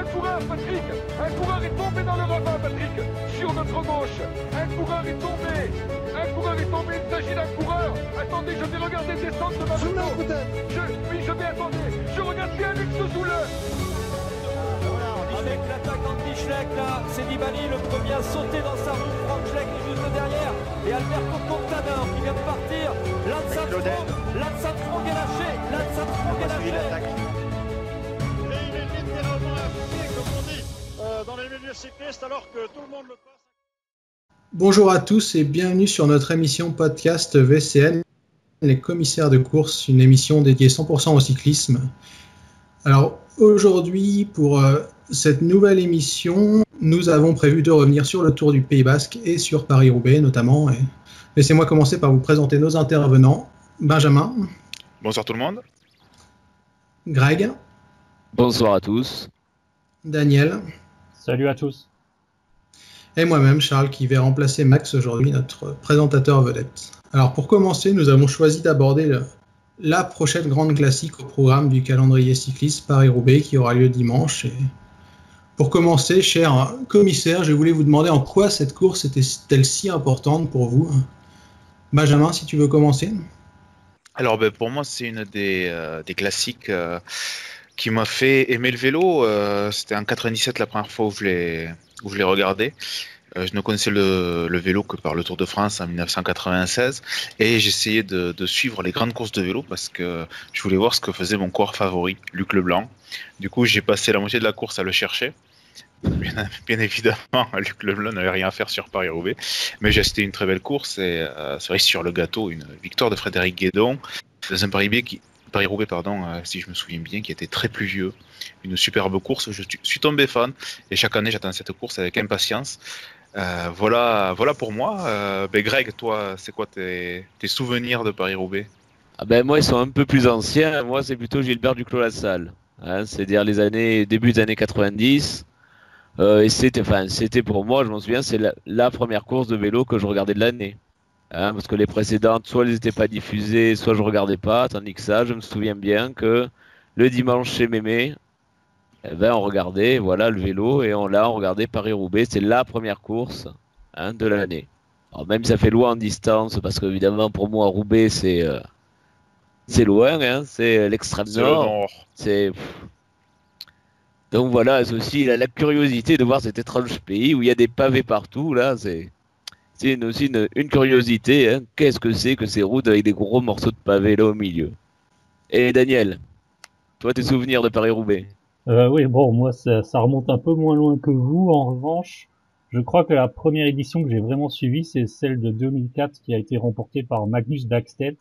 un coureur, Patrick. Un coureur est tombé dans le ravin, Patrick. Sur notre gauche. Un coureur est tombé. Un coureur est tombé. Il s'agit d'un coureur. Attendez, je vais regarder descendre de ma moto. Oui, je vais attendre. Je regarde bien Luc Sozoule. Avec l'attaque d'Anti-Schleck, là, c'est Nibali le premier à sauter dans sa roue. Franck Schleck est juste derrière. Et Alberto Contador qui vient de partir. Lance Armstrong est lâché. Lance Armstrong est lâché. Et il est littéralement impliqué, comme on dit, dans les milieux cyclistes, alors que tout le monde le passe. Bonjour à tous et bienvenue sur notre émission podcast VCN, les commissaires de course, une émission dédiée 100% au cyclisme. Alors aujourd'hui, pour cette nouvelle émission, nous avons prévu de revenir sur le Tour du Pays Basque et sur Paris-Roubaix notamment. Et laissez-moi commencer par vous présenter nos intervenants. Benjamin. Bonsoir tout le monde. Greg. Bonsoir à tous. Daniel. Salut à tous. Et moi-même, Charles, qui vais remplacer Max aujourd'hui, notre présentateur vedette. Alors pour commencer, nous avons choisi d'aborder la prochaine grande classique au programme du calendrier cycliste Paris-Roubaix qui aura lieu dimanche. Et pour commencer, cher commissaire, je voulais vous demander en quoi cette course était-elle si importante pour vous. Benjamin, si tu veux commencer. Alors pour moi, c'est une des classiques qui m'a fait aimer le vélo. C'était en 97 la première fois où je l'ai regardé. Je ne connaissais le vélo que par le Tour de France en 1996 et j'essayais de suivre les grandes courses de vélo parce que je voulais voir ce que faisait mon coureur favori, Luc Leblanc. Du coup, j'ai passé la moitié de la course à le chercher. Bien évidemment, Luc Leblanc n'avait rien à faire sur Paris-Roubaix, mais j'ai assisté une très belle course et c'est vrai sur le gâteau, une victoire de Frédéric Guédon dans un Paris-Roubaix, si je me souviens bien, qui était très pluvieux. Une superbe course, je suis tombé fan et chaque année j'attends cette course avec impatience. Voilà pour moi. Greg, toi, c'est quoi tes souvenirs de Paris-Roubaix? Moi, ils sont un peu plus anciens. Moi, c'est plutôt Gilbert Duclos-Lassalle. C'est-à-dire début des années 90. Et c'était pour moi, je m'en souviens, c'est la première course de vélo que je regardais de l'année. Parce que les précédentes, soit elles n'étaient pas diffusées, soit je regardais pas. Tandis que ça, je me souviens bien que le dimanche chez Mémé, on regardait le vélo et on regardait Paris-Roubaix. C'est la première course de l'année. Alors même ça fait loin en distance, parce qu'évidemment pour moi Roubaix c'est loin, c'est l'extrême nord. Donc voilà, c'est aussi la curiosité de voir cet étrange pays où il y a des pavés partout. Là, c'est aussi une curiosité. Qu'est-ce que c'est que ces routes avec des gros morceaux de pavés là au milieu? Et Daniel, toi, tes souvenirs de Paris-Roubaix? Oui, bon, moi, ça remonte un peu moins loin que vous. En revanche, je crois que la première édition que j'ai vraiment suivie, c'est celle de 2004 qui a été remportée par Magnus Backstedt.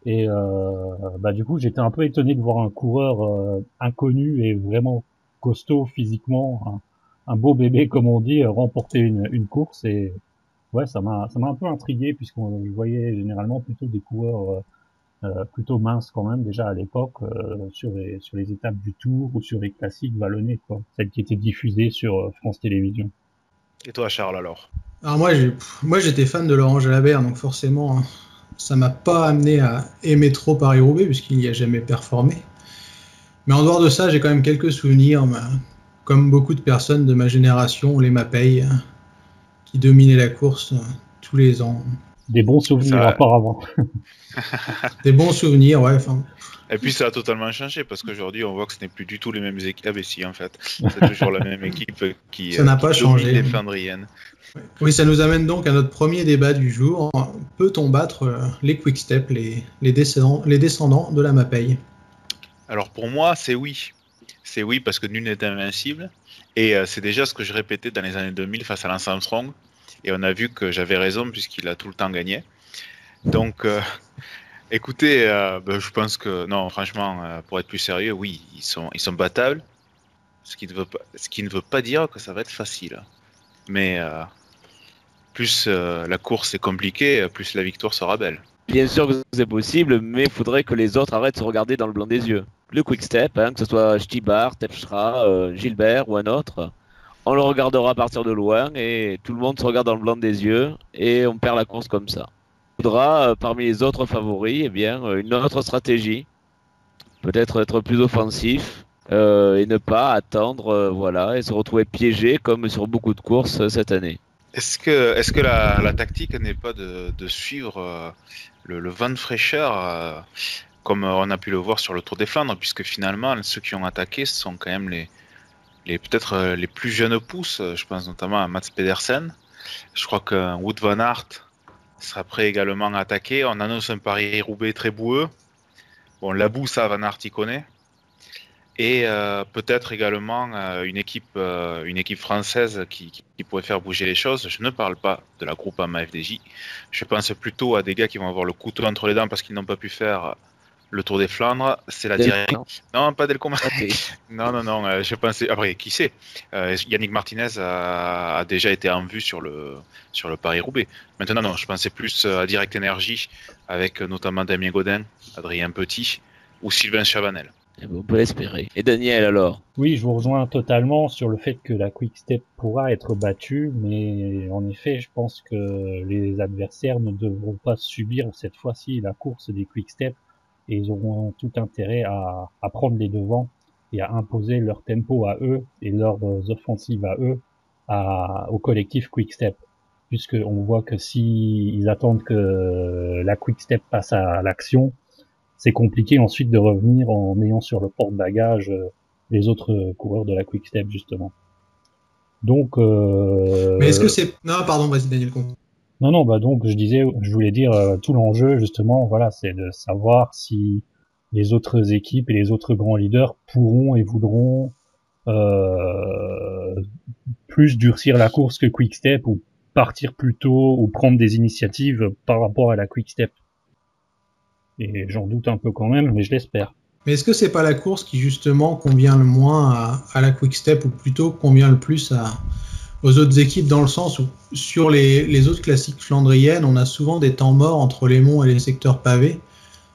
Et du coup, j'étais un peu étonné de voir un coureur inconnu et vraiment costaud physiquement, un beau bébé comme on dit, remporter une course. Et ouais, ça m'a un peu intrigué puisqu'on voyait généralement plutôt des coureurs plutôt minces quand même déjà à l'époque sur les étapes du Tour ou sur les classiques vallonnés, quoi, celles qui étaient diffusées sur France Télévisions. Et toi, Charles, alors? Alors moi j'étais fan de Laurent Jalabert, donc forcément ça m'a pas amené à aimer trop Paris-Roubaix puisqu'il n'y a jamais performé. Mais en dehors de ça, j'ai quand même quelques souvenirs, comme beaucoup de personnes de ma génération, les Mapei, qui dominaient la course tous les ans. Des bons souvenirs apparemment. Des bons souvenirs, ouais. Et puis ça a totalement changé parce qu'aujourd'hui on voit que ce n'est plus du tout les mêmes équipes. Ah ben si, en fait, c'est toujours la même équipe qui ça n'a pas changé. Les Flandriennes. Oui, ça nous amène donc à notre premier débat du jour. Peut-on battre les Quick-Step, les descendants de la Mapei? Alors pour moi, c'est oui. C'est oui parce que nul n'est invincible. Et c'est déjà ce que je répétais dans les années 2000 face à Lance Armstrong. Et on a vu que j'avais raison puisqu'il a tout le temps gagné. Donc, écoutez, je pense que, non, franchement, pour être plus sérieux, oui, ils sont battables. Ce qui ne veut pas dire que ça va être facile. Mais plus la course est compliquée, plus la victoire sera belle. Bien sûr que c'est possible, mais il faudrait que les autres arrêtent de se regarder dans le blanc des yeux. Le Quick-Step, que ce soit Stibar, Terpstra, Gilbert ou un autre, on le regardera partir de loin et tout le monde se regarde dans le blanc des yeux et on perd la course comme ça. Il faudra, parmi les autres favoris, une autre stratégie. Peut-être être plus offensif, et ne pas attendre, voilà, et se retrouver piégé comme sur beaucoup de courses cette année. Est-ce que la tactique n'est pas de suivre le vent de fraîcheur comme on a pu le voir sur le Tour des Flandres, puisque finalement ceux qui ont attaqué sont quand même peut-être les plus jeunes pousses. Je pense notamment à Mats Pedersen. Je crois que Wout van Aert sera prêt également à attaquer. On annonce un Paris-Roubaix très boueux. Bon, la boue, ça, Van Aert y connaît. Et peut-être également une équipe française qui pourrait faire bouger les choses. Je ne parle pas de la Groupama FDJ. Je pense plutôt à des gars qui vont avoir le couteau entre les dents parce qu'ils n'ont pas pu faire le Tour des Flandres. C'est la direction. Non, pas Delcom. Non. Je pensais. Après, qui sait Yannick Martinez a déjà été en vue sur le Paris-Roubaix. Maintenant, non, je pensais plus à Direct Energy avec notamment Damien Godin, Adrien Petit ou Sylvain Chavanel. On peut l'espérer. Et Daniel alors? Oui, je vous rejoins totalement sur le fait que la Quick Step pourra être battue, mais en effet, je pense que les adversaires ne devront pas subir cette fois-ci la course des Quick Step et ils auront tout intérêt à prendre les devants et à imposer leur tempo à eux et leurs offensives à eux au collectif Quick Step. Puisque on voit que si ils attendent que la Quick Step passe à l'action, c'est compliqué ensuite de revenir en ayant sur le porte-bagages les autres coureurs de la Quick Step justement. Donc mais est-ce que c'est non pardon vas-y Daniel compte. Non bah donc je voulais dire tout l'enjeu justement voilà c'est de savoir si les autres équipes et les autres grands leaders pourront et voudront plus durcir la course que Quick Step ou partir plus tôt ou prendre des initiatives par rapport à la Quick Step. Et j'en doute un peu quand même, mais je l'espère. Mais est-ce que c'est pas la course qui justement convient le moins à la Quick Step ou plutôt convient le plus aux autres équipes dans le sens où sur les autres classiques flandriennes, on a souvent des temps morts entre les monts et les secteurs pavés,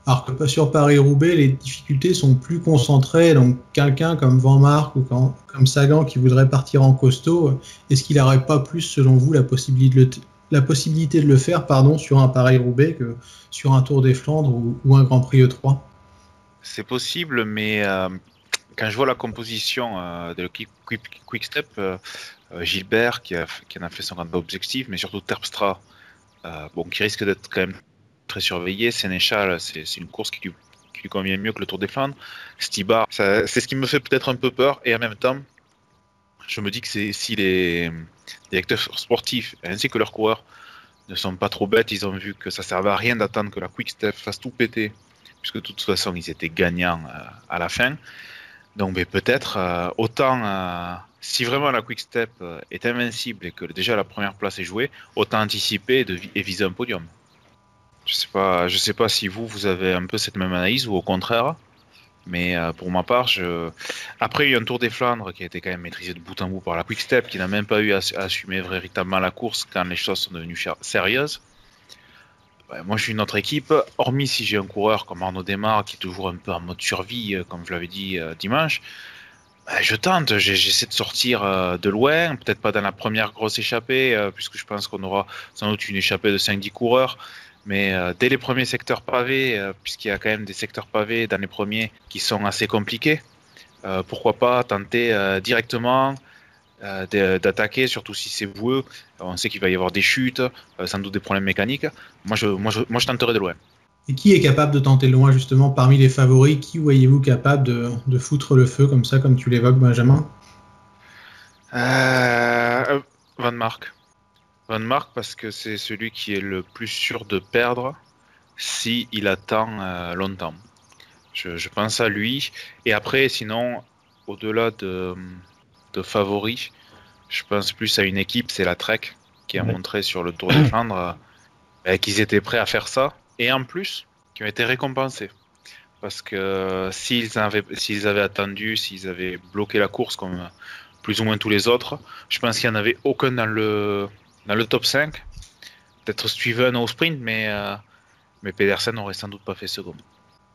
alors que sur Paris-Roubaix, les difficultés sont plus concentrées. Donc quelqu'un comme Van Mark ou comme Sagan qui voudrait partir en costaud, est-ce qu'il n'aurait pas plus, selon vous, la possibilité de le faire sur un Paris-Roubaix que sur un Tour des Flandres ou un Grand Prix E3? C'est possible, mais quand je vois la composition de l'équipe Quick Step, Gilbert qui en a fait son grand objectif, mais surtout Terpstra, qui risque d'être quand même très surveillé. Sénéchal, c'est une course qui lui convient mieux que le Tour des Flandres. Stibar, c'est ce qui me fait peut-être un peu peur, et en même temps, je me dis que si les directeurs sportifs ainsi que leurs coureurs ne sont pas trop bêtes, ils ont vu que ça servait à rien d'attendre que la Quick Step fasse tout péter, puisque de toute façon ils étaient gagnants à la fin. Donc peut-être autant si vraiment la Quick Step est invincible et que déjà la première place est jouée, autant anticiper et viser un podium. Je sais pas si vous avez un peu cette même analyse ou au contraire. Mais pour ma part, après il y a eu un Tour des Flandres qui a été quand même maîtrisé de bout en bout par la Quick Step, qui n'a même pas eu à assumer véritablement la course quand les choses sont devenues sérieuses. Moi je suis une autre équipe, hormis si j'ai un coureur comme Arnaud Démare qui est toujours un peu en mode survie, comme je l'avais dit dimanche, je tente, j'essaie de sortir de loin, peut-être pas dans la première grosse échappée, puisque je pense qu'on aura sans doute une échappée de 5-10 coureurs. Mais dès les premiers secteurs pavés, puisqu'il y a quand même des secteurs pavés dans les premiers qui sont assez compliqués, pourquoi pas tenter directement d'attaquer, surtout si c'est boueux. On sait qu'il va y avoir des chutes, sans doute des problèmes mécaniques. Moi, je tenterai de loin. Et qui est capable de tenter de loin justement parmi les favoris? Qui voyez-vous capable de foutre le feu comme ça, comme tu l'évoques, Benjamin? Van Mark. Van Mark parce que c'est celui qui est le plus sûr de perdre si il attend longtemps. Je pense à lui. Et après, sinon, au-delà de favoris, je pense plus à une équipe, c'est la Trek qui a montré sur le Tour des Flandres qu'ils étaient prêts à faire ça. Et en plus, qui ont été récompensés. Parce que s'ils avaient attendu, s'ils avaient bloqué la course comme plus ou moins tous les autres, je pense qu'il n'y en avait aucun dans le top 5, peut-être Steven au sprint, mais Pedersen n'aurait sans doute pas fait second.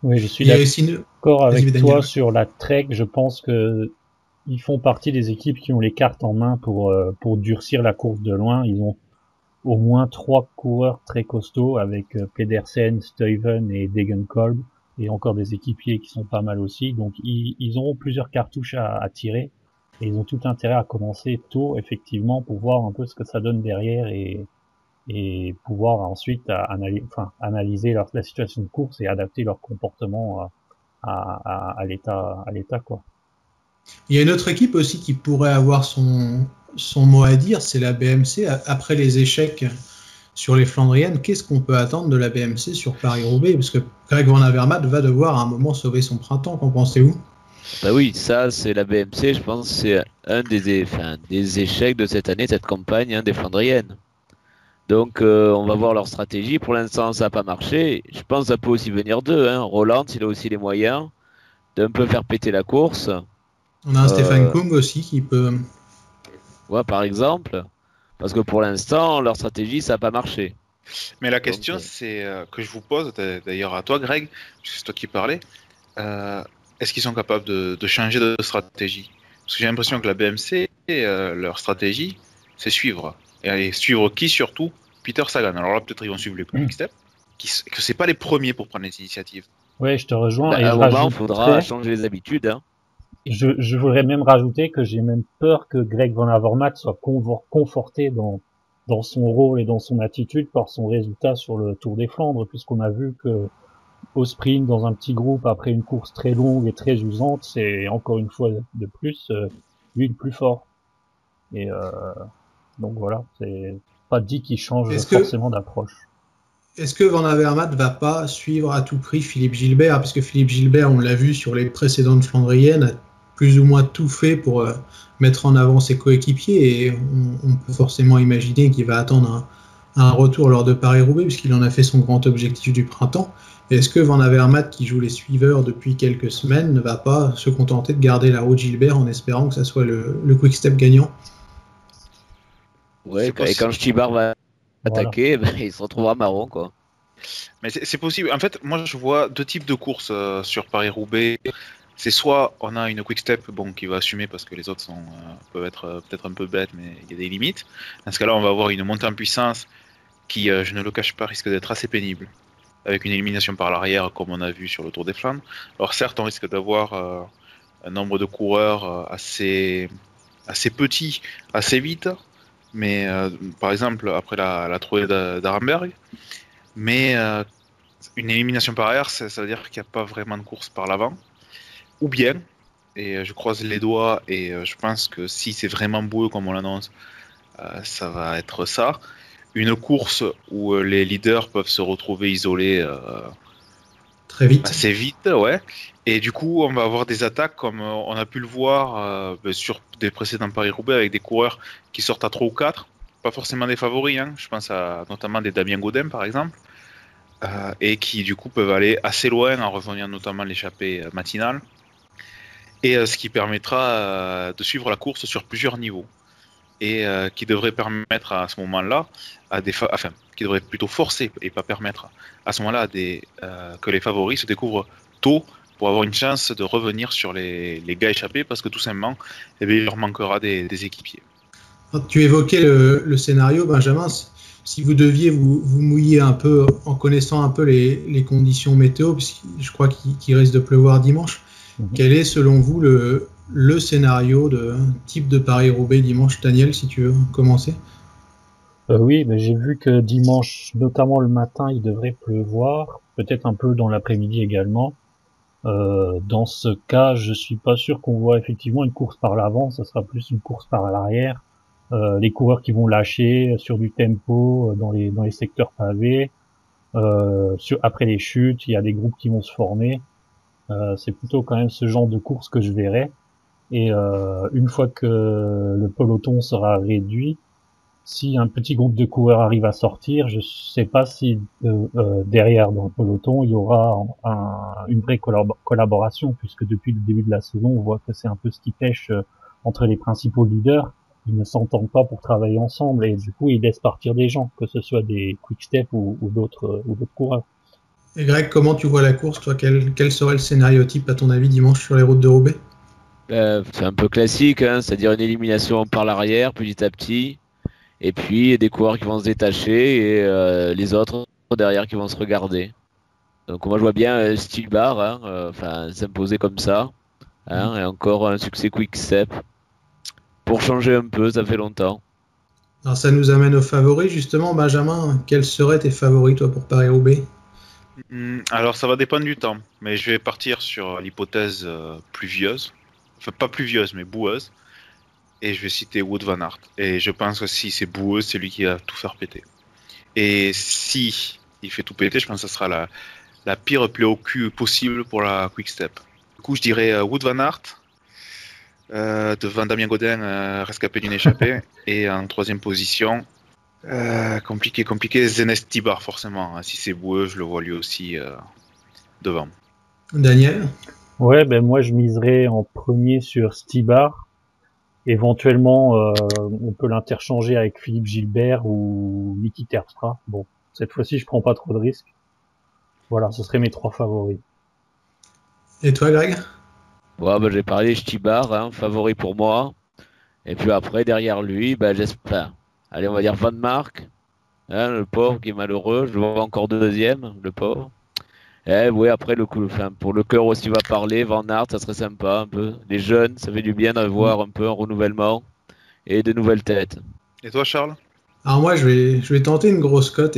Oui, je suis d'accord avec toi sur la Trek. Je pense que ils font partie des équipes qui ont les cartes en main pour durcir la course de loin. Ils ont au moins 3 coureurs très costauds avec Pedersen, Stuyven et Degenkolb. et encore des équipiers qui sont pas mal aussi. Donc ils auront plusieurs cartouches à tirer et ils ont tout intérêt à commencer tôt effectivement pour voir un peu ce que ça donne derrière et pouvoir ensuite analyser la situation de course et adapter leur comportement à l'état quoi. Il y a une autre équipe aussi qui pourrait avoir son mot à dire, c'est la BMC. Après les échecs sur les Flandriennes, qu'est-ce qu'on peut attendre de la BMC sur Paris-Roubaix? Parce que Greg Van Avermaet va devoir à un moment sauver son printemps, qu'en pensez-vous? Bah oui, ça c'est la BMC, je pense c'est un des échecs de cette année, cette campagne des Flandriennes. Donc on va voir leur stratégie. Pour l'instant ça n'a pas marché. Je pense que ça peut aussi venir d'eux. Roland, il a aussi les moyens d'un peu faire péter la course. On a un Stefan Kung aussi qui peut... Ouais, par exemple. Parce que pour l'instant, leur stratégie, ça n'a pas marché. Mais la question c'est que je vous pose, d'ailleurs à toi Greg, c'est toi qui parlais, est-ce qu'ils sont capables de changer de stratégie? Parce que j'ai l'impression que la BMC, leur stratégie, c'est suivre. Et suivre qui surtout? Peter Sagan. Alors là, peut-être ils vont suivre les Quick Step, que c'est pas les premiers pour prendre les initiatives. Ouais, je te rejoins. Bah, et à un moment, il faudra changer les habitudes. Je voudrais même rajouter que j'ai même peur que Greg Van Avermaet soit conforté dans son rôle et dans son attitude par son résultat sur le Tour des Flandres, puisqu'on a vu que au sprint, dans un petit groupe, après une course très longue et très usante, c'est encore une fois de plus lui le plus fort. Et donc voilà, c'est pas dit qu'il change forcément d'approche. Est-ce que Van Avermaet va pas suivre à tout prix Philippe Gilbert, puisque Philippe Gilbert, on l'a vu sur les précédentes Flandriennes, a plus ou moins tout fait pour mettre en avant ses coéquipiers, et on peut forcément imaginer qu'il va attendre un retour lors de Paris-Roubaix, puisqu'il en a fait son grand objectif du printemps. Est-ce que Van Avermaet, qui joue les suiveurs depuis quelques semaines, ne va pas se contenter de garder la route Gilbert en espérant que ça soit le quick-step gagnant? Ouais, et quand Stibar va attaquer, il se retrouvera marron, quoi. Mais c'est possible. En fait, moi, je vois deux types de courses sur Paris-Roubaix. C'est soit on a une quick-step qui va assumer parce que les autres peuvent être peut-être un peu bêtes, mais il y a des limites. Dans ce cas-là, on va avoir une montée en puissance qui, je ne le cache pas, risque d'être assez pénible, avec une élimination par l'arrière, comme on a vu sur le Tour des Flandres. Alors certes, on risque d'avoir un nombre de coureurs assez petit, assez vite, mais par exemple, après la trouée d'Arenberg, mais une élimination par arrière, ça veut dire qu'il n'y a pas vraiment de course par l'avant, ou bien, et je croise les doigts, et je pense que si c'est vraiment boueux comme on l'annonce, ça va être ça, une course où les leaders peuvent se retrouver isolés très vite, assez vite, ouais. Et du coup, on va avoir des attaques comme on a pu le voir sur des précédents Paris-Roubaix avec des coureurs qui sortent à 3 ou 4, pas forcément des favoris, je pense à notamment des Damien Gaudin par exemple, et qui du coup peuvent aller assez loin en rejoignant notamment l'échappée matinale, et ce qui permettra de suivre la course sur plusieurs niveaux. Et qui devrait permettre à ce moment-là, qui devrait plutôt forcer et pas permettre à ce moment-là que les favoris se découvrent tôt pour avoir une chance de revenir sur les gars échappés, parce que tout simplement, il leur manquera des équipiers. Tu évoquais le scénario, Benjamin. Si vous deviez vous mouiller un peu en connaissant un peu les conditions météo, puisque je crois qu'il risque de pleuvoir dimanche, quel est selon vous le scénario de type de Paris-Roubaix dimanche? Daniel, si tu veux commencer. Oui, mais j'ai vu que dimanche, notamment le matin, il devrait pleuvoir, peut-être un peu dans l'après-midi également. Dans ce cas, je suis pas sûr qu'on voit effectivement une course par l'avant, ça sera plus une course par l'arrière. Les coureurs qui vont lâcher sur du tempo dans les secteurs pavés. Après les chutes, il y a des groupes qui vont se former. C'est plutôt quand même ce genre de course que je verrai. Et une fois que le peloton sera réduit, si un petit groupe de coureurs arrive à sortir, je sais pas si derrière dans le peloton il y aura une vraie collaboration, puisque depuis le début de la saison on voit que c'est un peu ce qui pêche entre les principaux leaders. Ils ne s'entendent pas pour travailler ensemble et du coup ils laissent partir des gens, que ce soit des quick-step ou d'autres coureurs. Et Greg, comment tu vois la course, toi? Quel serait le scénario type à ton avis dimanche sur les routes de Roubaix? C'est un peu classique, c'est-à-dire une élimination par l'arrière petit à petit, et puis des coureurs qui vont se détacher et les autres derrière qui vont se regarder. Donc moi je vois bien Stilbar s'imposer comme ça. Et encore un succès Quick Step. Pour changer un peu, ça fait longtemps. Alors ça nous amène aux favoris justement. Benjamin, quels seraient tes favoris toi pour Paris-Roubaix? Alors ça va dépendre du temps, mais je vais partir sur l'hypothèse pluvieuse. Enfin pas pluvieuse, mais boueuse. Et je vais citer Wout van Aert. Et je pense que si c'est boueux, c'est lui qui va tout faire péter. Et si il fait tout péter, je pense que ce sera la pire plaie au cul possible pour la Quick Step. Du coup, je dirais Wout van Aert, devant Damien Godin, rescapé d'une échappée. Et en troisième position, compliqué, Zenes Tibar, forcément. Si c'est boueux, je le vois lui aussi devant. Daniel? Ouais, ben moi je miserais en premier sur Stibar. Éventuellement, on peut l'interchanger avec Philippe Gilbert ou Niki Terpstra. Bon, cette fois-ci, je prends pas trop de risques. Voilà, ce seraient mes 3 favoris. Et toi, Greg? J'ai parlé Stibar, favori pour moi. Et puis après, derrière lui, j'espère. Allez, on va dire Van Mark, le pauvre qui est malheureux. Je le vois encore deuxième, le pauvre. Et oui, après, pour le cœur aussi va parler. Van Aert, ça serait sympa un peu. Les jeunes, ça fait du bien d'avoir un peu un renouvellement et de nouvelles têtes. Et toi, Charles? Alors moi, je vais tenter une grosse cote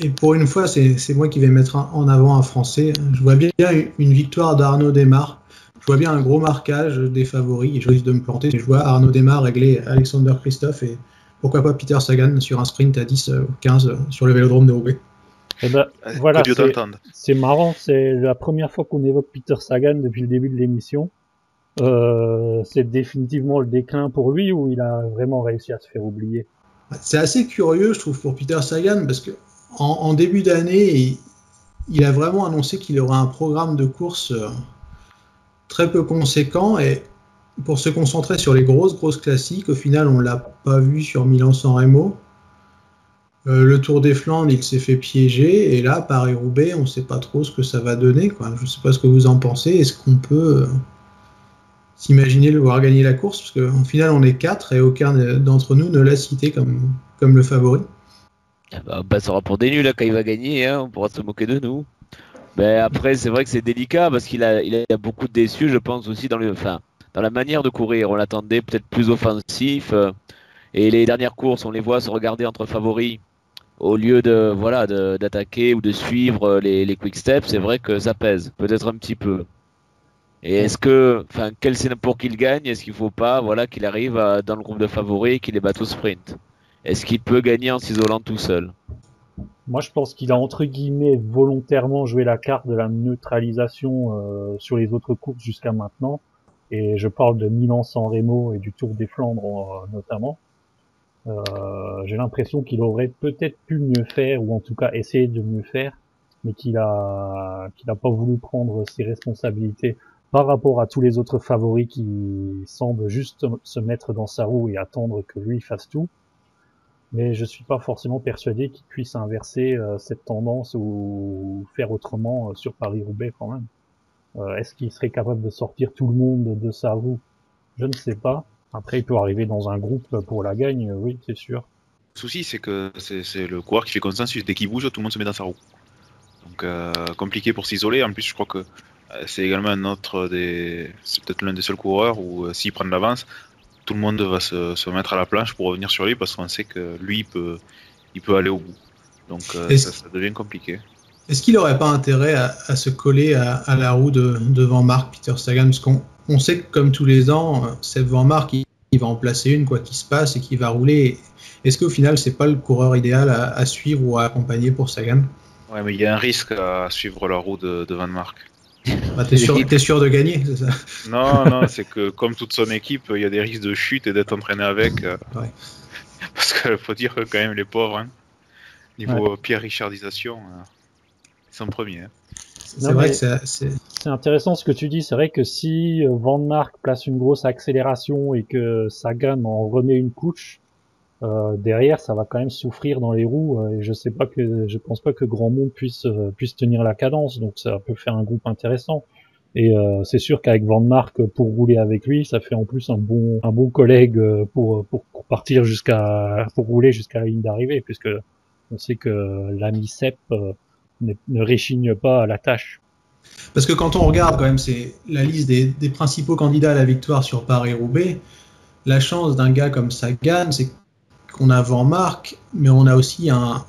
et pour une fois, c'est moi qui vais mettre en avant un Français. Je vois bien une victoire d'Arnaud Démare. Je vois bien un gros marquage des favoris et je risque de me planter. Je vois Arnaud Démare régler Alexander Christophe et pourquoi pas Peter Sagan sur un sprint à 10 ou 15 sur le vélodrome de Roubaix. Et voilà, c'est marrant, c'est la première fois qu'on évoque Peter Sagan depuis le début de l'émission. C'est définitivement le déclin pour lui ou il a vraiment réussi à se faire oublier? C'est assez curieux, je trouve, pour Peter Sagan parce que en début d'année, il a vraiment annoncé qu'il aurait un programme de course très peu conséquent et pour se concentrer sur les grosses classiques, au final, on l'a pas vu sur Milan-San Remo. Le Tour des Flandres, il s'est fait piéger et là, Paris-Roubaix, on ne sait pas trop ce que ça va donner, quoi. Je ne sais pas ce que vous en pensez. Est-ce qu'on peut s'imaginer le voir gagner la course? Parce qu'au final, on est 4 et aucun d'entre nous ne l'a cité comme le favori. On passera pour des nuls quand il va gagner, on pourra se moquer de nous. Mais après, c'est vrai que c'est délicat parce qu'il a beaucoup de déçus, je pense aussi dans la manière de courir. On l'attendait peut-être plus offensif. Et les dernières courses, on les voit se regarder entre favoris au lieu d'attaquer ou de suivre les quick steps. C'est vrai que ça pèse, peut-être un petit peu. Et est-ce que, quel c'est pour qu'il gagne? Est-ce qu'il faut pas, qu'il arrive dans le groupe de favoris et qu'il les batte au sprint? Est-ce qu'il peut gagner en s'isolant tout seul? Moi, je pense qu'il a entre guillemets volontairement joué la carte de la neutralisation sur les autres courses jusqu'à maintenant. Et je parle de Milan-San Remo et du Tour des Flandres notamment. J'ai l'impression qu'il aurait peut-être pu mieux faire, ou en tout cas essayer de mieux faire, mais qu'il a pas voulu prendre ses responsabilités par rapport à tous les autres favoris qui semblent juste se mettre dans sa roue et attendre que lui fasse tout. Mais je suis pas forcément persuadé qu'il puisse inverser cette tendance ou faire autrement sur Paris-Roubaix quand même. Est-ce qu'il serait capable de sortir tout le monde de sa roue? Je ne sais pas. Après, il peut arriver dans un groupe pour la gagne, oui, c'est sûr. Le souci, c'est que c'est le coureur qui fait consensus. Dès qu'il bouge, tout le monde se met dans sa roue. Donc, compliqué pour s'isoler. En plus, je crois que c'est également c'est peut-être l'un des seuls coureurs où s'il prend de l'avance, tout le monde va se mettre à la planche pour revenir sur lui parce qu'on sait que lui, il peut aller au bout. Donc, ça devient compliqué. Est-ce qu'il n'aurait pas intérêt à se coller à la roue de Van Mark, Peter Sagan? Parce qu'on sait que comme tous les ans, Seb Van Mark, il va en placer une, quoi qu'il se passe, et qu'il va rouler. Est-ce qu'au final, c'est pas le coureur idéal à suivre ou à accompagner pour Sagan? Ouais, mais il y a un risque à suivre la roue de Van Mark. T'es sûr de gagner, c'est ça? Non, c'est que comme toute son équipe, il y a des risques de chute et d'être entraîné avec. Ouais. Parce qu'il faut dire que quand même les pauvres, niveau Pierre Richardisation, ils sont premiers. C'est vrai que c'est intéressant ce que tu dis. C'est vrai que si Van Mark place une grosse accélération et que Sagan en remet une couche, derrière ça va quand même souffrir dans les roues. Et je pense pas que grand monde puisse tenir la cadence. Donc ça peut faire un groupe intéressant. Et c'est sûr qu'avec Van Mark pour rouler avec lui, ça fait en plus un bon collègue pour partir pour rouler jusqu'à la ligne d'arrivée, puisque on sait que l'ami Sepp ne réchigne pas à la tâche. Parce que quand on regarde quand même c'est la liste des principaux candidats à la victoire sur Paris-Roubaix, la chance d'un gars comme Sagan, c'est qu'on a Van Mark, mais on a aussi un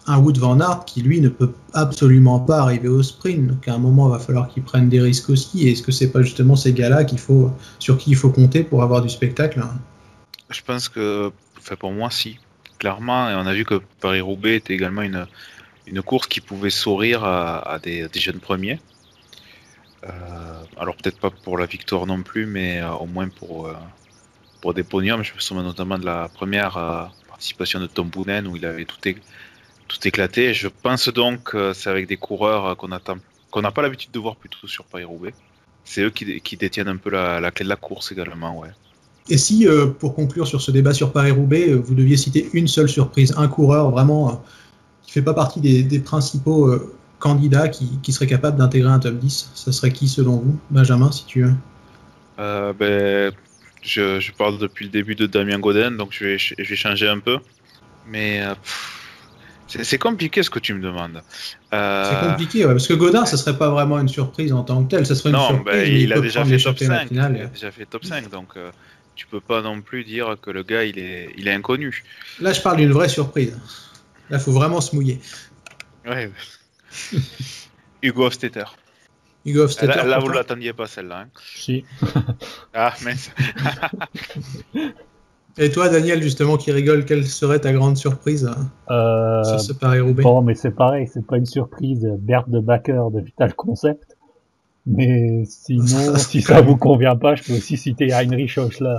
Wout van Aert qui lui ne peut absolument pas arriver au sprint. Donc à un moment, il va falloir qu'il prenne des risques aussi. Et est-ce que c'est pas justement ces gars-là sur qui il faut compter pour avoir du spectacle? Je pense que, pour moi, si. Clairement, et on a vu que Paris-Roubaix était également une course qui pouvait sourire à des jeunes premiers. Alors peut-être pas pour la victoire non plus, mais au moins pour des podiums. Je me souviens notamment de la première participation de Tom Boonen où il avait tout éclaté. Je pense donc que c'est avec des coureurs qu'on n'a pas l'habitude de voir plutôt sur Paris-Roubaix. C'est eux qui détiennent un peu la clé de la course également, ouais. Et si, pour conclure sur ce débat sur Paris-Roubaix, vous deviez citer une seule surprise, un coureur vraiment qui fait pas partie des principaux candidats qui serait capable d'intégrer un top 10, ça serait qui selon vous, Benjamin, si tu veux? Je parle depuis le début de Damien Godin, donc je vais changer un peu. Mais c'est compliqué ce que tu me demandes. C'est compliqué, ouais, parce que Godin, ça serait pas vraiment une surprise en tant que tel. Ça serait une surprise, mais il a déjà fait top 5. Il a déjà fait top 5, donc tu peux pas non plus dire que le gars il est inconnu. Là, je parle d'une vraie surprise. Là, faut vraiment se mouiller. Ouais. Hugo Hofstetter. Hugo Hofstetter. Là vous l'attendiez pas celle-là. Hein. Si. Ah, mince. Et toi, Daniel, justement, qui rigole, quelle serait ta grande surprise sur ce Paris-Roubaix? Bon, mais c'est pareil, c'est pas une surprise. Bert de Backer de Vital Concept. Mais sinon, si ça vous convient pas, je peux aussi citer Heinrich Haussler.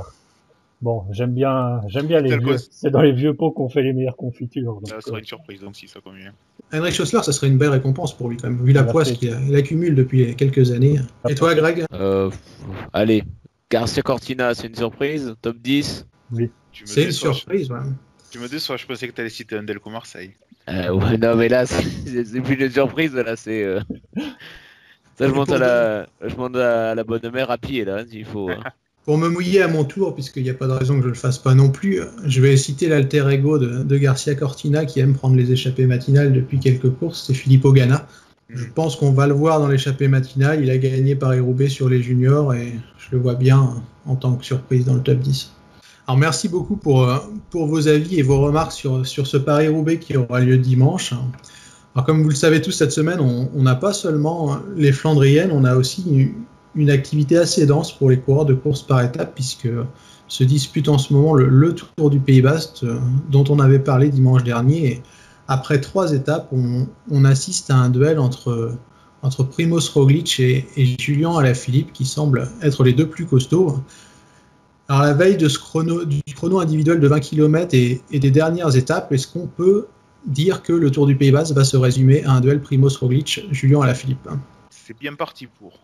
Bon, j'aime bien les vieux. C'est dans les vieux pots qu'on fait les meilleures confitures. Ça serait une surprise, donc si ça convient. Heinrich Haussler, ça serait une belle récompense pour lui, quand même, vu la poisse qu'il accumule depuis quelques années. Et toi, Greg? Allez, Garcia Cortina, c'est une surprise, top 10. Oui. C'est une surprise, ouais. Tu me déçois, je pensais que tu allais citer un Delco Marseille. Ouais, non, mais là, c'est plus une surprise, là, c'est. Ça, je monte à la bonne mère à pied, là, s'il faut. Pour me mouiller à mon tour, puisqu'il n'y a pas de raison que je le fasse pas non plus, je vais citer l'alter ego de Garcia Cortina, qui aime prendre les échappées matinales depuis quelques courses, c'est Filippo Ganna. Je pense qu'on va le voir dans l'échappée matinale, il a gagné Paris-Roubaix sur les juniors, et je le vois bien en tant que surprise dans le top 10. Alors merci beaucoup pour vos avis et vos remarques sur ce Paris-Roubaix qui aura lieu dimanche. Alors comme vous le savez tous, cette semaine, on n'a pas seulement les Flandriennes, on a aussi une activité assez dense pour les coureurs de course par étapes, puisque se dispute en ce moment le Tour du Pays Basque dont on avait parlé dimanche dernier. Et après 3 étapes, on assiste à un duel entre Primož Roglič et Julian Alaphilippe, qui semblent être les deux plus costauds. Alors la veille de du chrono individuel de 20 km et des dernières étapes, est-ce qu'on peut dire que le Tour du Pays Basque va se résumer à un duel Primož Roglič-Julian Alaphilippe? C'est bien parti pour.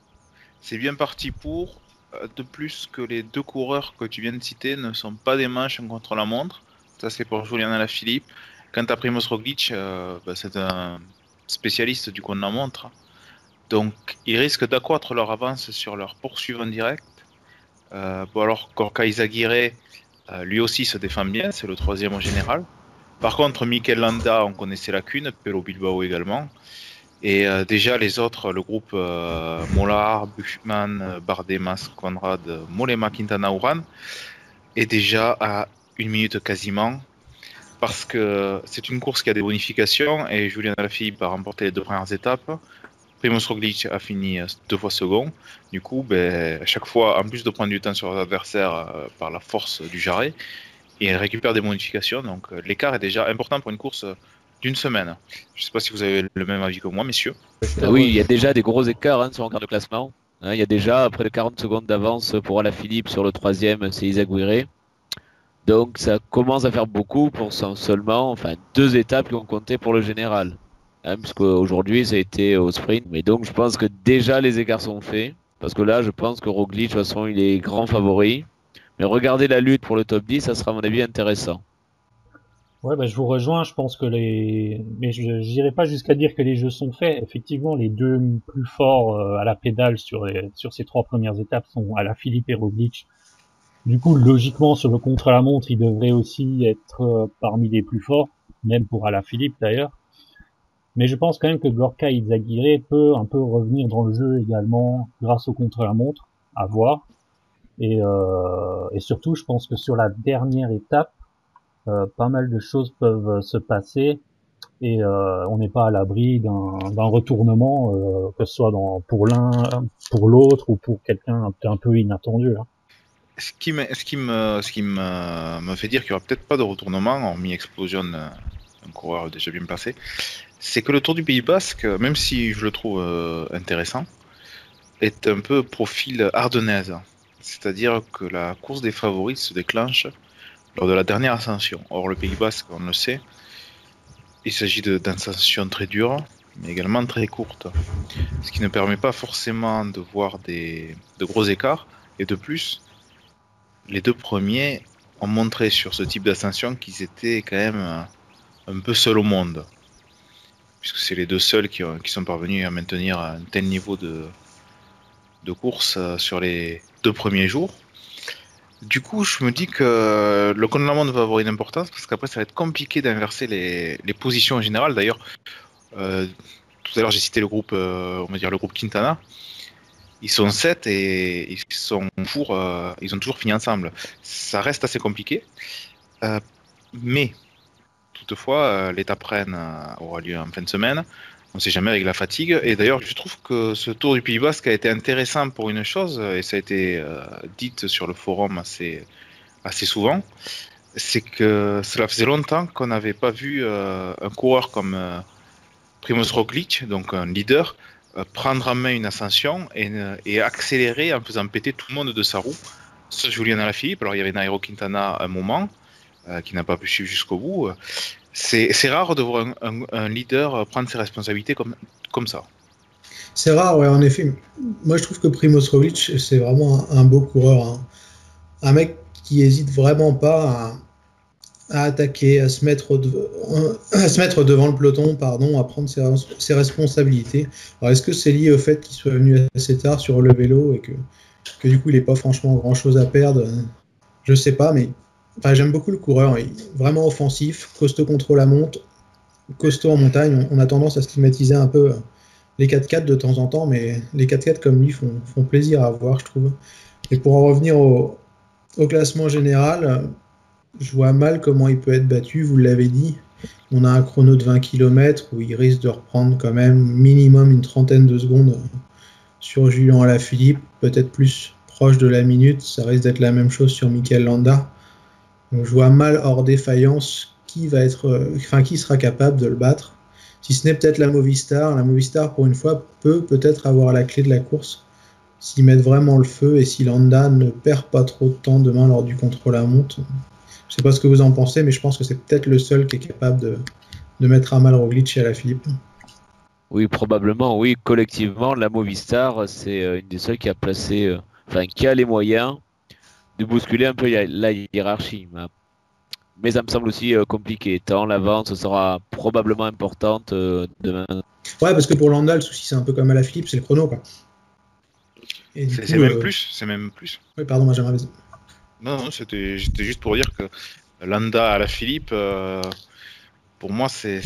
De plus que les deux coureurs que tu viens de citer ne sont pas des manches contre la montre. Ça, c'est pour Julian Alaphilippe. Quant à Primož Roglič, c'est un spécialiste du contre-la-montre. Donc, ils risquent d'accroître leur avance sur leur poursuivant direct. Alors, Gorka Izagirre, lui aussi se défend bien, c'est le 3e au général. Par contre, Mikel Landa, on connaît ses lacunes, Pello Bilbao également. Et déjà, les autres, le groupe Mollard, Buchmann, Bardet, Mas, Conrad, Mollema, Quintana, Uran, est déjà à 1 minute quasiment. Parce que c'est une course qui a des bonifications et Julian Alaphilippe a remporté les 2 premières étapes. Primož Roglič a fini 2 fois second. Du coup, à chaque fois, en plus de prendre du temps sur l'adversaire par la force du jarret, il récupère des bonifications. Donc l'écart est déjà important pour une course d'une semaine. Je ne sais pas si vous avez le même avis que moi, messieurs. Oui, il y a déjà des gros écarts si on regarde le classement. Il y a déjà près de 40 secondes d'avance pour Alaphilippe sur le 3e, c'est Izagirre. Donc ça commence à faire beaucoup pour seulement 2 étapes qui ont compté pour le général. Parce qu'aujourd'hui ça a été au sprint. Mais donc je pense que déjà les écarts sont faits. Parce que là je pense que Roglič, de toute façon, il est grand favori. Mais regardez la lutte pour le top 10, ça sera à mon avis intéressant. Ouais, je vous rejoins, je pense que mais je n'irai pas jusqu'à dire que les jeux sont faits. Effectivement, les deux plus forts à la pédale sur ces 3 premières étapes sont Alaphilippe et Roglič. Du coup, logiquement, sur le contre-la-montre, il devrait aussi être parmi les plus forts, même pour Alaphilippe d'ailleurs. Mais je pense quand même que Gorka Izagirre peut un peu revenir dans le jeu également grâce au contre-la-montre, à voir. Et surtout, je pense que sur la dernière étape, pas mal de choses peuvent se passer et on n'est pas à l'abri d'un retournement, que ce soit pour l'un, pour l'autre ou pour quelqu'un un peu inattendu. Hein. Ce qui me fait dire qu'il n'y aura peut-être pas de retournement, hormis explosion d'un coureur déjà bien placé, c'est que le Tour du Pays Basque, même si je le trouve intéressant, est un peu profil ardennaise. C'est-à-dire que la course des favoris se déclenche lors de la dernière ascension. Or, le Pays Basque, on le sait, il s'agit d'ascensions très dures, mais également très courtes. Ce qui ne permet pas forcément de voir de gros écarts. Et de plus, les deux premiers ont montré sur ce type d'ascension qu'ils étaient quand même un peu seuls au monde. Puisque c'est les deux seuls qui sont parvenus à maintenir un tel niveau de course sur les 2 premiers jours. Du coup, je me dis que le contre-la-montre va avoir une importance parce qu'après, ça va être compliqué d'inverser les positions en général. D'ailleurs, tout à l'heure, j'ai cité le groupe, on va dire le groupe Quintana. Ils sont 7 et ils ont toujours fini ensemble. Ça reste assez compliqué, mais toutefois, l'étape Rennes aura lieu en fin de semaine. On ne sait jamais avec la fatigue. Et d'ailleurs, je trouve que ce Tour du Pays Basque a été intéressant pour une chose, et ça a été dit sur le forum assez souvent, c'est que cela faisait longtemps qu'on n'avait pas vu un coureur comme Primož Roglič, donc un leader, prendre en main une ascension et accélérer en faisant péter tout le monde de sa roue. Ça, Julian Alaphilippe. Alors, il y avait Nairo Quintana à un moment, qui n'a pas pu suivre jusqu'au bout. C'est rare de voir un leader prendre ses responsabilités comme ça. C'est rare, ouais, en effet. Moi, je trouve que Primož Roglič, c'est vraiment un beau coureur. Hein. Un mec qui hésite vraiment pas à attaquer, à se mettre devant le peloton, à prendre ses responsabilités. Alors, est-ce que c'est lié au fait qu'il soit venu assez tard sur le vélo et que du coup, il n'ait pas franchement grand-chose à perdre? Je sais pas, mais enfin, j'aime beaucoup le coureur. Il est vraiment offensif, costaud contre la montre, costaud en montagne. On a tendance à stigmatiser un peu les 4x4 de temps en temps, mais les 4x4 comme lui font plaisir à voir, je trouve. Et pour en revenir au classement général, je vois mal comment il peut être battu, vous l'avez dit. On a un chrono de 20 km où il risque de reprendre quand même minimum une trentaine de secondes sur Julian Alaphilippe, peut-être plus proche de la minute. Ça risque d'être la même chose sur Mikel Landa. Donc je vois mal hors défaillance qui sera capable de le battre. Si ce n'est peut-être la Movistar. La Movistar, pour une fois, peut-être avoir la clé de la course. S'ils mettent vraiment le feu et si Landa ne perd pas trop de temps demain lors du contre-la-montre. Je ne sais pas ce que vous en pensez, mais je pense que c'est peut-être le seul qui est capable de mettre à mal Roglič et Alaphilippe. Oui, probablement, oui. Collectivement, la Movistar, c'est une des seules qui a qui a les moyens de bousculer un peu la hiérarchie. Mais ça me semble aussi compliqué. Tant l'avance sera probablement importante demain. Ouais, parce que pour Landa, le souci, c'est un peu comme Alaphilippe, c'est le chrono, quoi. C'est même plus. Oui, pardon, Benjamin, vas-y. Non, c'était juste pour dire que Landa à Alaphilippe, pour moi, c'est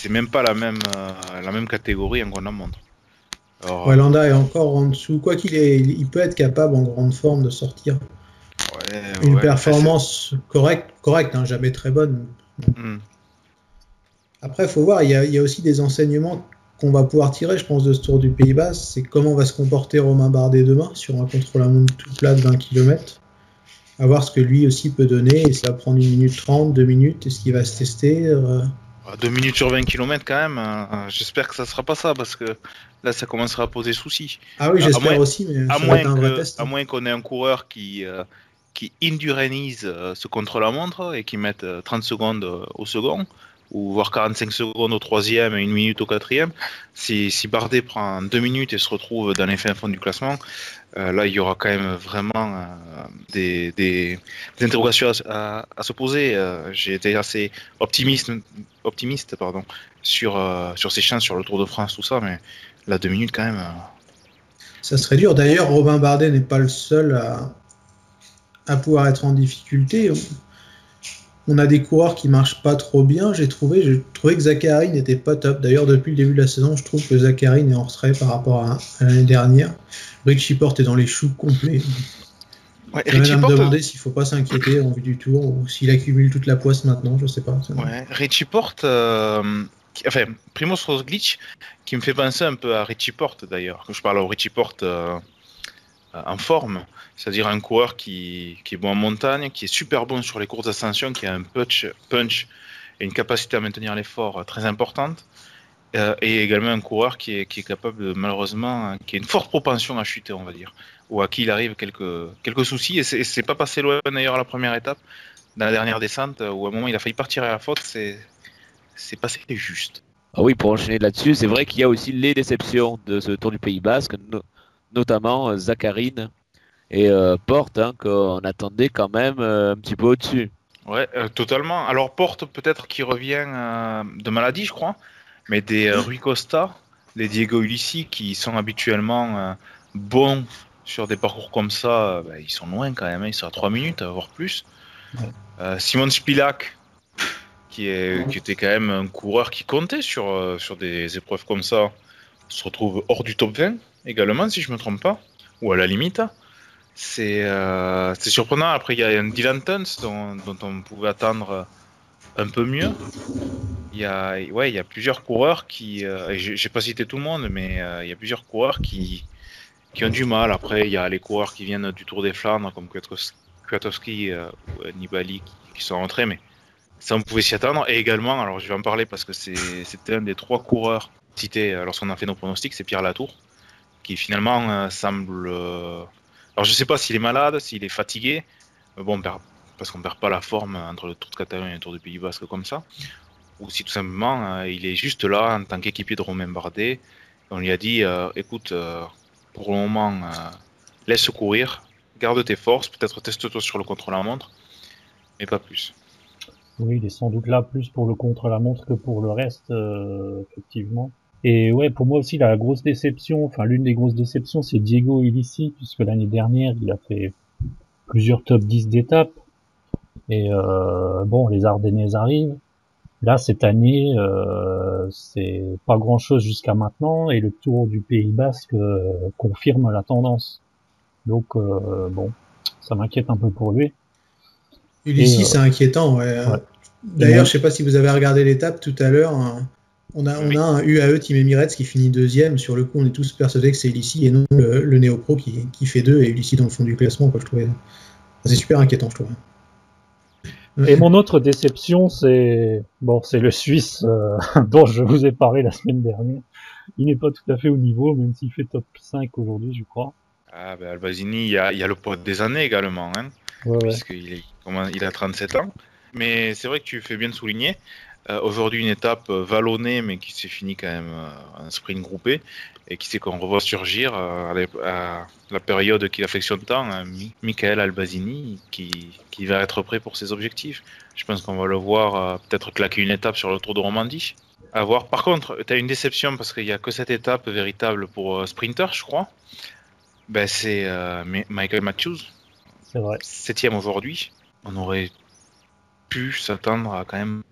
même pas la même catégorie en contre-la-montre. Ouais, Landa est encore en dessous. Quoi qu'il est, il peut être capable en grande forme de sortir une performance correcte, hein, jamais très bonne. Après, il faut voir, il y a aussi des enseignements qu'on va pouvoir tirer, je pense, de ce Tour du Pays Basque. C'est comment va se comporter Romain Bardet demain sur un contre-la-montre tout plat de 20 km. À voir ce que lui aussi peut donner. Et ça va prendre 1 minute 30, 2 minutes. Est-ce qu'il va se tester 2 minutes sur 20 km quand même. J'espère que ça ne sera pas ça parce que là, ça commencera à poser souci. Ah oui, j'espère aussi, mais ça va être un vrai test. À moins qu'on ait un coureur qui induranise ce contre-la-montre et qui mette 30 secondes au second, ou voire 45 secondes au troisième et 1 minute au quatrième. Si Bardet prend 2 minutes et se retrouve dans les fins fonds du classement, là il y aura quand même vraiment des interrogations à se poser. J'ai été assez optimiste sur ses chances sur le Tour de France, tout ça, mais là 2 minutes quand même. Ça serait dur. D'ailleurs, Robin Bardet n'est pas le seul à pouvoir être en difficulté. on a des coureurs qui marchent pas trop bien. J'ai trouvé que Zachary n'était pas top. D'ailleurs, depuis le début de la saison, je trouve que Zachary est en retrait par rapport à l'année dernière. Richie Porte est dans les choux complets. Ouais, Je vais me demander s'il faut pas s'inquiéter en vue du tour ou s'il accumule toute la poisse maintenant, je sais pas. Ouais, Richie Porte, enfin Primoz Roglic, qui me fait penser un peu à Richie Porte d'ailleurs. Je parle au Richie Porte en forme, c'est-à-dire un coureur qui est bon en montagne, qui est super bon sur les courses d'ascension, qui a un punch et une capacité à maintenir l'effort très importante, et également un coureur qui est capable, malheureusement, qui a une forte propension à chuter, on va dire, ou à qui il arrive quelques soucis, et c'est pas passé loin d'ailleurs à la première étape, dans la dernière descente, où à un moment il a failli partir à la faute, c'est passé juste. Ah oui, pour enchaîner là-dessus, c'est vrai qu'il y a aussi les déceptions de ce Tour du Pays Basque, notamment Zacharine et Porte, hein, qu'on attendait quand même un petit peu au-dessus. Ouais, totalement. Alors Porte peut-être qui revient de maladie, je crois, mais des Rui Costa, les Diego Ulissi qui sont habituellement bons sur des parcours comme ça, ils sont loin quand même, hein, ils sont à 3 minutes, voire plus. Ouais. Simon Spilak, qui était quand même un coureur qui comptait sur des épreuves comme ça, se retrouve hors du top 20 également, si je me trompe pas, ou à la limite. C'est surprenant. Après, il y a un Dylan Tuns dont on pouvait attendre un peu mieux. Il y a plusieurs coureurs qui, j'ai pas cité tout le monde, mais il y a plusieurs coureurs qui ont du mal. Après, il y a les coureurs qui viennent du Tour des Flandres, comme Kwiatkowski ou Nibali, qui sont rentrés, mais ça on pouvait s'y attendre. Et également, alors je vais en parler parce que c'était un des 3 coureurs cités lorsqu'on a fait nos pronostics, c'est Pierre Latour, qui finalement semble... Alors je sais pas s'il est malade, s'il est fatigué, mais bon, parce qu'on perd pas la forme entre le Tour de Catalogne et le Tour du Pays Basque comme ça, ou si tout simplement il est juste là en tant qu'équipier de Romain Bardet. On lui a dit, écoute, pour le moment, laisse courir, garde tes forces, peut-être teste-toi sur le contre-la-montre, mais pas plus. Oui, il est sans doute là plus pour le contre-la-montre que pour le reste, effectivement. Et ouais, pour moi aussi, la grosse déception, enfin l'une des grosses déceptions, c'est Diego Ulissi, puisque l'année dernière, il a fait plusieurs top 10 d'étapes. Et bon, les Ardennaises arrivent. Là, cette année, c'est pas grand-chose jusqu'à maintenant, et le Tour du Pays Basque confirme la tendance. Donc, bon, ça m'inquiète un peu pour lui. Ulissi, c'est inquiétant, ouais. D'ailleurs, je sais pas si vous avez regardé l'étape tout à l'heure. On a un UAE Team Emirates qui finit 2e. Sur le coup, on est tous persuadés que c'est Ulissi et non le Néo-Pro qui fait 2 et Ulissi dans le fond du classement, quoi, je trouvais. C'est super inquiétant, je trouve. Et mon autre déception, c'est le Suisse dont je vous ai parlé la semaine dernière. Il n'est pas tout à fait au niveau, même s'il fait top 5 aujourd'hui, je crois. Ah ben Albazini, il y a le poids des années également, hein, puisqu'il il a 37 ans. Mais c'est vrai que tu fais bien de souligner. Aujourd'hui, une étape vallonnée, mais qui s'est finie quand même en sprint groupé, et qui sait qu'on revoit surgir à la période qu'il affectionne tant, Michael Albazini, qui va être prêt pour ses objectifs. Je pense qu'on va le voir peut-être claquer une étape sur le Tour de Romandie. À voir. Par contre, tu as une déception parce qu'il n'y a que cette étape véritable pour sprinter, je crois. Ben, c'est Michael Matthews. C'est vrai. 7e aujourd'hui. On aurait pu s'attendre à quand même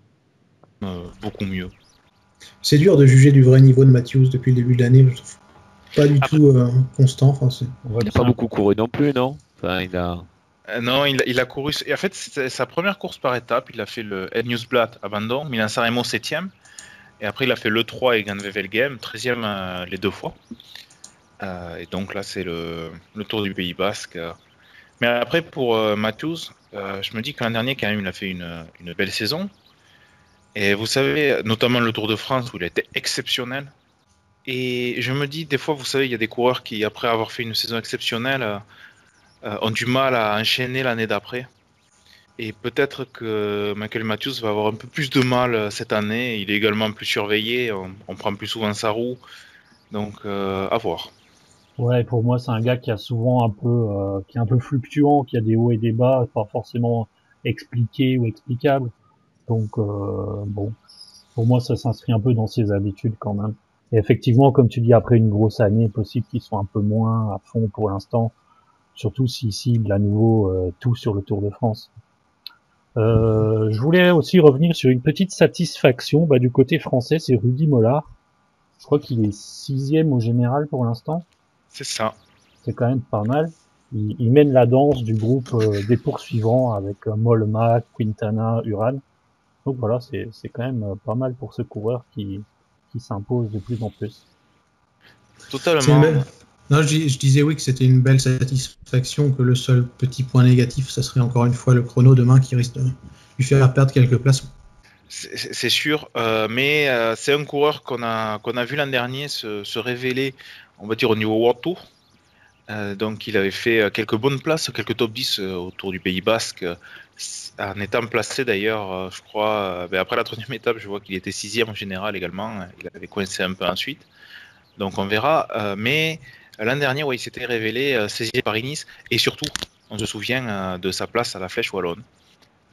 beaucoup mieux. C'est dur de juger du vrai niveau de Matthews depuis le début de l'année, je trouve. Pas du tout constant. Enfin, il n'a pas beaucoup couru non plus, non? Enfin, il a... Non, il a couru. Et en fait, c'est sa première course par étape. Il a fait le El Newsblad abandon, Milan Sanremo 7e. Et après, il a fait le 3 et Ganvevelgem, 13e les 2 fois. Et donc là, c'est le Tour du Pays Basque. Mais après, pour Matthews, je me dis que l'an dernier, quand même, il a fait une belle saison. Et vous savez, notamment le Tour de France, où il a été exceptionnel. Et je me dis, des fois, vous savez, il y a des coureurs qui, après avoir fait une saison exceptionnelle, ont du mal à enchaîner l'année d'après. Et peut-être que Michael Matthews va avoir un peu plus de mal cette année. Il est également plus surveillé, on prend plus souvent sa roue. Donc, à voir. Ouais, pour moi, c'est un gars qui a souvent qui est un peu fluctuant, qui a des hauts et des bas, pas forcément expliqués ou explicables. Donc, bon, pour moi, ça s'inscrit un peu dans ses habitudes quand même. Et effectivement, comme tu dis, après une grosse année, possible qu'ils soient un peu moins à fond pour l'instant, surtout s'ils ciblent à nouveau tout sur le Tour de France. Je voulais aussi revenir sur une petite satisfaction du côté français, c'est Rudy Mollard. Je crois qu'il est 6e au général pour l'instant. C'est ça. C'est quand même pas mal. Il mène la danse du groupe des poursuivants avec Mollema, Quintana, Uran. Donc voilà, c'est quand même pas mal pour ce coureur qui s'impose de plus en plus. Totalement. Non, je disais oui que c'était une belle satisfaction, que le seul petit point négatif, ça serait encore une fois le chrono demain qui risque de lui faire perdre quelques places. C'est sûr, mais c'est un coureur qu'on a vu l'an dernier se révéler, on va dire, au niveau World Tour. Donc il avait fait quelques bonnes places, quelques top 10 autour du Pays Basque, en étant placé d'ailleurs, je crois, après la 3e étape, je vois qu'il était 6e en général également, il avait coincé un peu ensuite. Donc on verra, mais l'an dernier, il s'était révélé 16e Paris-Nice, et surtout, on se souvient de sa place à la Flèche Wallonne,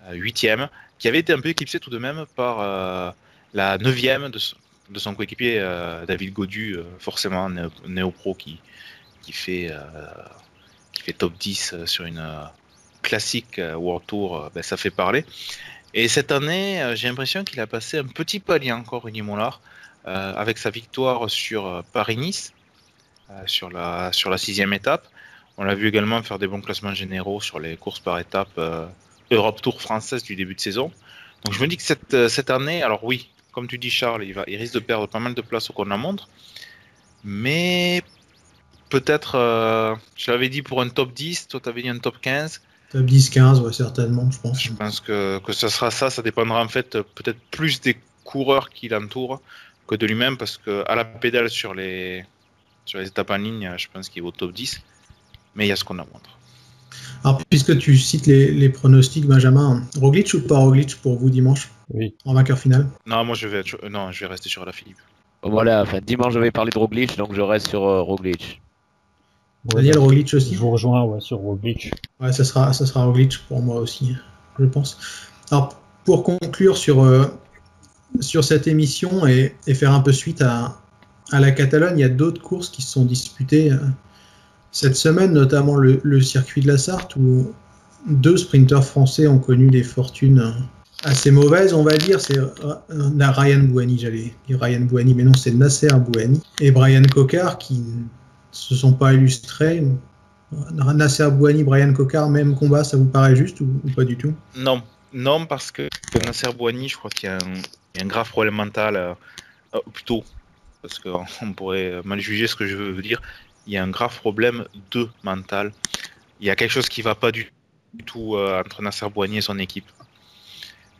8e, qui avait été un peu éclipsé tout de même par la 9e de son coéquipier David Gaudu, forcément néo-pro qui fait top 10 sur une classique World Tour, ça fait parler. Et cette année, j'ai l'impression qu'il a passé un petit palier encore, Rudy Mollard, avec sa victoire sur Paris-Nice, sur la 6e étape. On l'a vu également faire des bons classements généraux sur les courses par étapes Europe Tour française du début de saison. Donc je me dis que cette année, alors oui, comme tu dis Charles, il risque de perdre pas mal de place au chronomètre, mais peut-être, je l'avais dit pour un top 10, toi t'avais dit un top 15. Top 10-15, ouais, certainement, je pense. Je pense que ça sera ça dépendra en fait peut-être plus des coureurs qui l'entourent que de lui-même, parce que à la pédale sur les étapes en ligne, je pense qu'il est au top 10, mais il y a ce qu'on a montre. Alors, puisque tu cites les pronostics, Benjamin, Roglic ou pas Roglic pour vous dimanche? Oui. En vainqueur final? Non, moi je vais rester sur Alaphilippe. Voilà, dimanche je vais parler de Roglic, donc je reste sur Roglic. Daniel, Roglic aussi? Je vous rejoins sur Roglic. Ouais, ça sera Roglic pour moi aussi, je pense. Alors, pour conclure sur cette émission et faire un peu suite à la Catalogne, il y a d'autres courses qui se sont disputées cette semaine, notamment le circuit de la Sarthe, où 2 sprinteurs français ont connu des fortunes assez mauvaises, on va dire. C'est Ryan Bouhanni, j'allais dire Ryan Bouhanni, mais non, c'est Nasser Bouhanni et Brian Cocard qui ne se sont pas illustrés. Nasser Bouhanni, Brian Cocard, même combat, ça vous paraît juste ou pas du tout? Non, parce que Nasser Bouhanni, je crois qu'il y a un grave problème mental, plutôt, parce qu'on pourrait mal juger ce que je veux dire. Il y a un grave problème de mental. Il y a quelque chose qui ne va pas du tout entre Nasser Bouhanni et son équipe.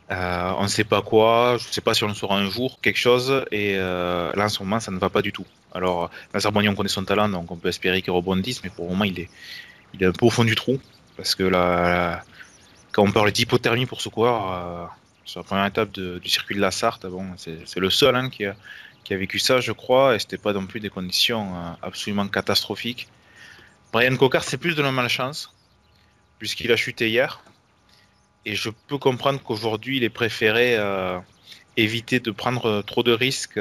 On ne sait pas quoi, je ne sais pas si on le saura un jour, quelque chose, et là en ce moment ça ne va pas du tout. Alors Nasser Bouhanni, on connaît son talent, donc on peut espérer qu'il rebondisse, mais pour le moment il est un peu au fond du trou, parce que là, quand on parle d'hypothermie pour ce coureur, sur la première étape du circuit de la Sarthe, bon, c'est le seul qui a vécu ça, je crois, et c'était pas non plus des conditions absolument catastrophiques. Brian Cocard, c'est plus de la malchance, puisqu'il a chuté hier, et je peux comprendre qu'aujourd'hui il est préféré éviter de prendre trop de risques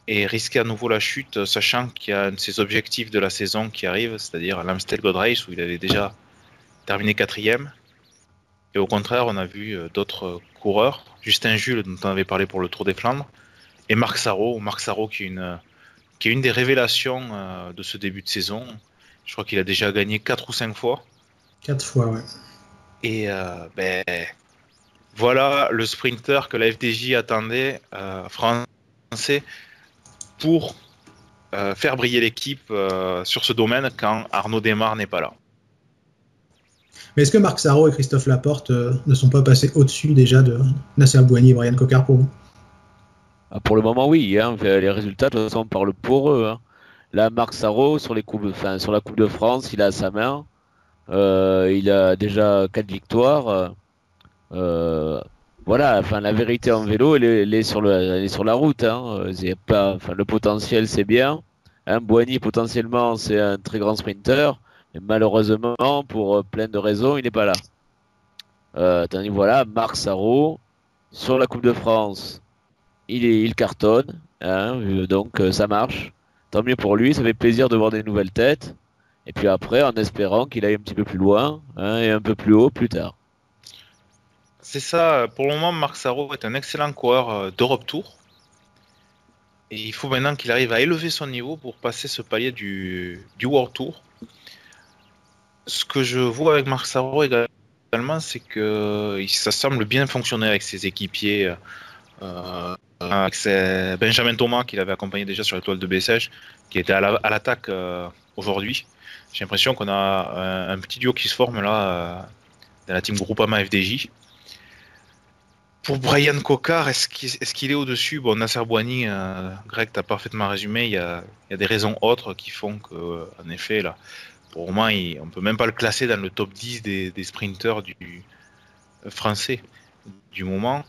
et risquer à nouveau la chute, sachant qu'il y a un de ses objectifs de la saison qui arrive, c'est-à-dire l'Amstel Gold Race, où il avait déjà terminé 4e. Et au contraire, on a vu d'autres coureurs, Justin Jules, dont on avait parlé pour le Tour des Flandres, et Marc Sarrault qui est une des révélations de ce début de saison. Je crois qu'il a déjà gagné 4 ou 5 fois. 4 fois, ouais. Et voilà le sprinter que la FDJ attendait, français, pour faire briller l'équipe sur ce domaine quand Arnaud Démare n'est pas là. Mais est-ce que Marc Sarrault et Christophe Laporte ne sont pas passés au-dessus déjà de Nasser Bouhanni et Brian Cocard pour vous? Pour le moment, oui. Les résultats, de toute façon, parlent pour eux. Là, Marc Sarrault, sur la Coupe de France, il a à sa main. Il a déjà 4 victoires. Voilà, la vérité en vélo, elle est sur la route. Le potentiel, c'est bien. Bouhanni, potentiellement, c'est un très grand sprinter. Mais malheureusement, pour plein de raisons, il n'est pas là. Tandis voilà, Marc Sarrault, sur la Coupe de France, il cartonne. Donc ça marche. Tant mieux pour lui, ça fait plaisir de voir des nouvelles têtes. Et puis après, en espérant qu'il aille un petit peu plus loin et un peu plus haut plus tard. C'est ça. Pour le moment, Marc Sarrault est un excellent coureur d'Europe Tour. Et il faut maintenant qu'il arrive à élever son niveau pour passer ce palier du World Tour. Ce que je vois avec Marc Sarrault également, c'est que ça semble bien fonctionner avec ses équipiers. Avec Benjamin Thomas, qu'il avait accompagné déjà sur l'étoile de Bessèges, qui était à l'attaque aujourd'hui. J'ai l'impression qu'on a un petit duo qui se forme là dans la team Groupama FDJ. Pour Brian Cocard, est-ce qu'il est au-dessus? Bon, Nasser Bouhanni, Greg, tu as parfaitement résumé. Il y a des raisons autres qui font que, en effet, là, pour moi, on ne peut même pas le classer dans le top 10 des sprinteurs français du moment.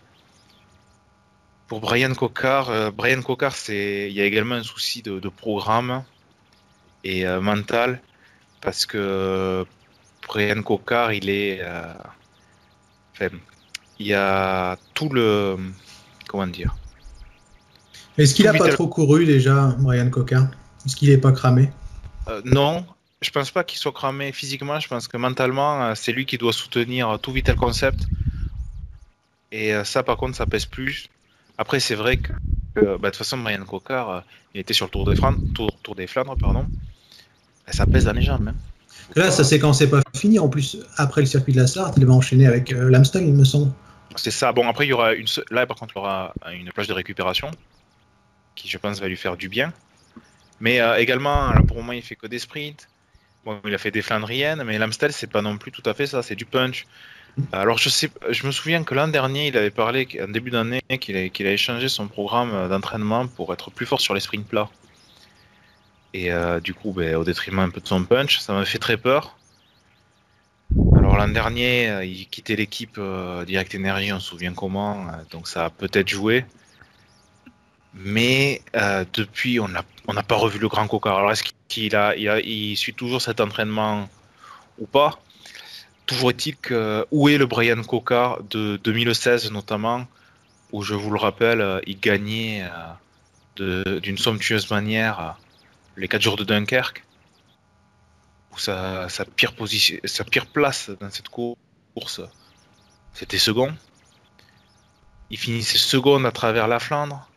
Pour Brian Cocard, il y a également un souci de programme et mental, parce que Brian Cocard, il y a tout le... Comment dire? Est-ce qu'il n'a pas trop couru déjà, Brian Cocard? Est-ce qu'il n'est pas cramé? Non, je pense pas qu'il soit cramé physiquement. Je pense que mentalement, c'est lui qui doit soutenir tout Vital Concept. Et ça, par contre, ça pèse plus. Après, c'est vrai que de toute façon, Brian Cocard, il était sur le Tour des Flandres, pardon. Et ça pèse dans les jambes. Hein. Là, sa séquence n'est pas finie. En plus, après le circuit de la Sarthe, il va enchaîner avec l'Amstel, il me semble. C'est ça. Bon, après, il y aura là, par contre, il y aura une plage de récupération qui, je pense, va lui faire du bien. Mais également, là, pour le moment, il fait que des sprints. Bon, il a fait des Flandriennes, mais l'Amstel, c'est pas non plus tout à fait ça. C'est du punch. Alors, je me souviens que l'an dernier, il avait parlé, en début d'année, qu'il a échangé son programme d'entraînement pour être plus fort sur les sprints plats. Et du coup, au détriment un peu de son punch, ça m'a fait très peur. Alors l'an dernier, il quittait l'équipe Direct Energy, on se souvient comment, donc ça a peut-être joué. Mais depuis, on n'a pas revu le grand Cocard. Alors est-ce qu'il suit toujours cet entraînement ou pas? Toujours est-il que où est le Brian Cocard de 2016 notamment, où je vous le rappelle, il gagnait d'une somptueuse manière les 4 jours de Dunkerque, où sa pire place dans cette course, c'était second. Il finissait second à travers la Flandre.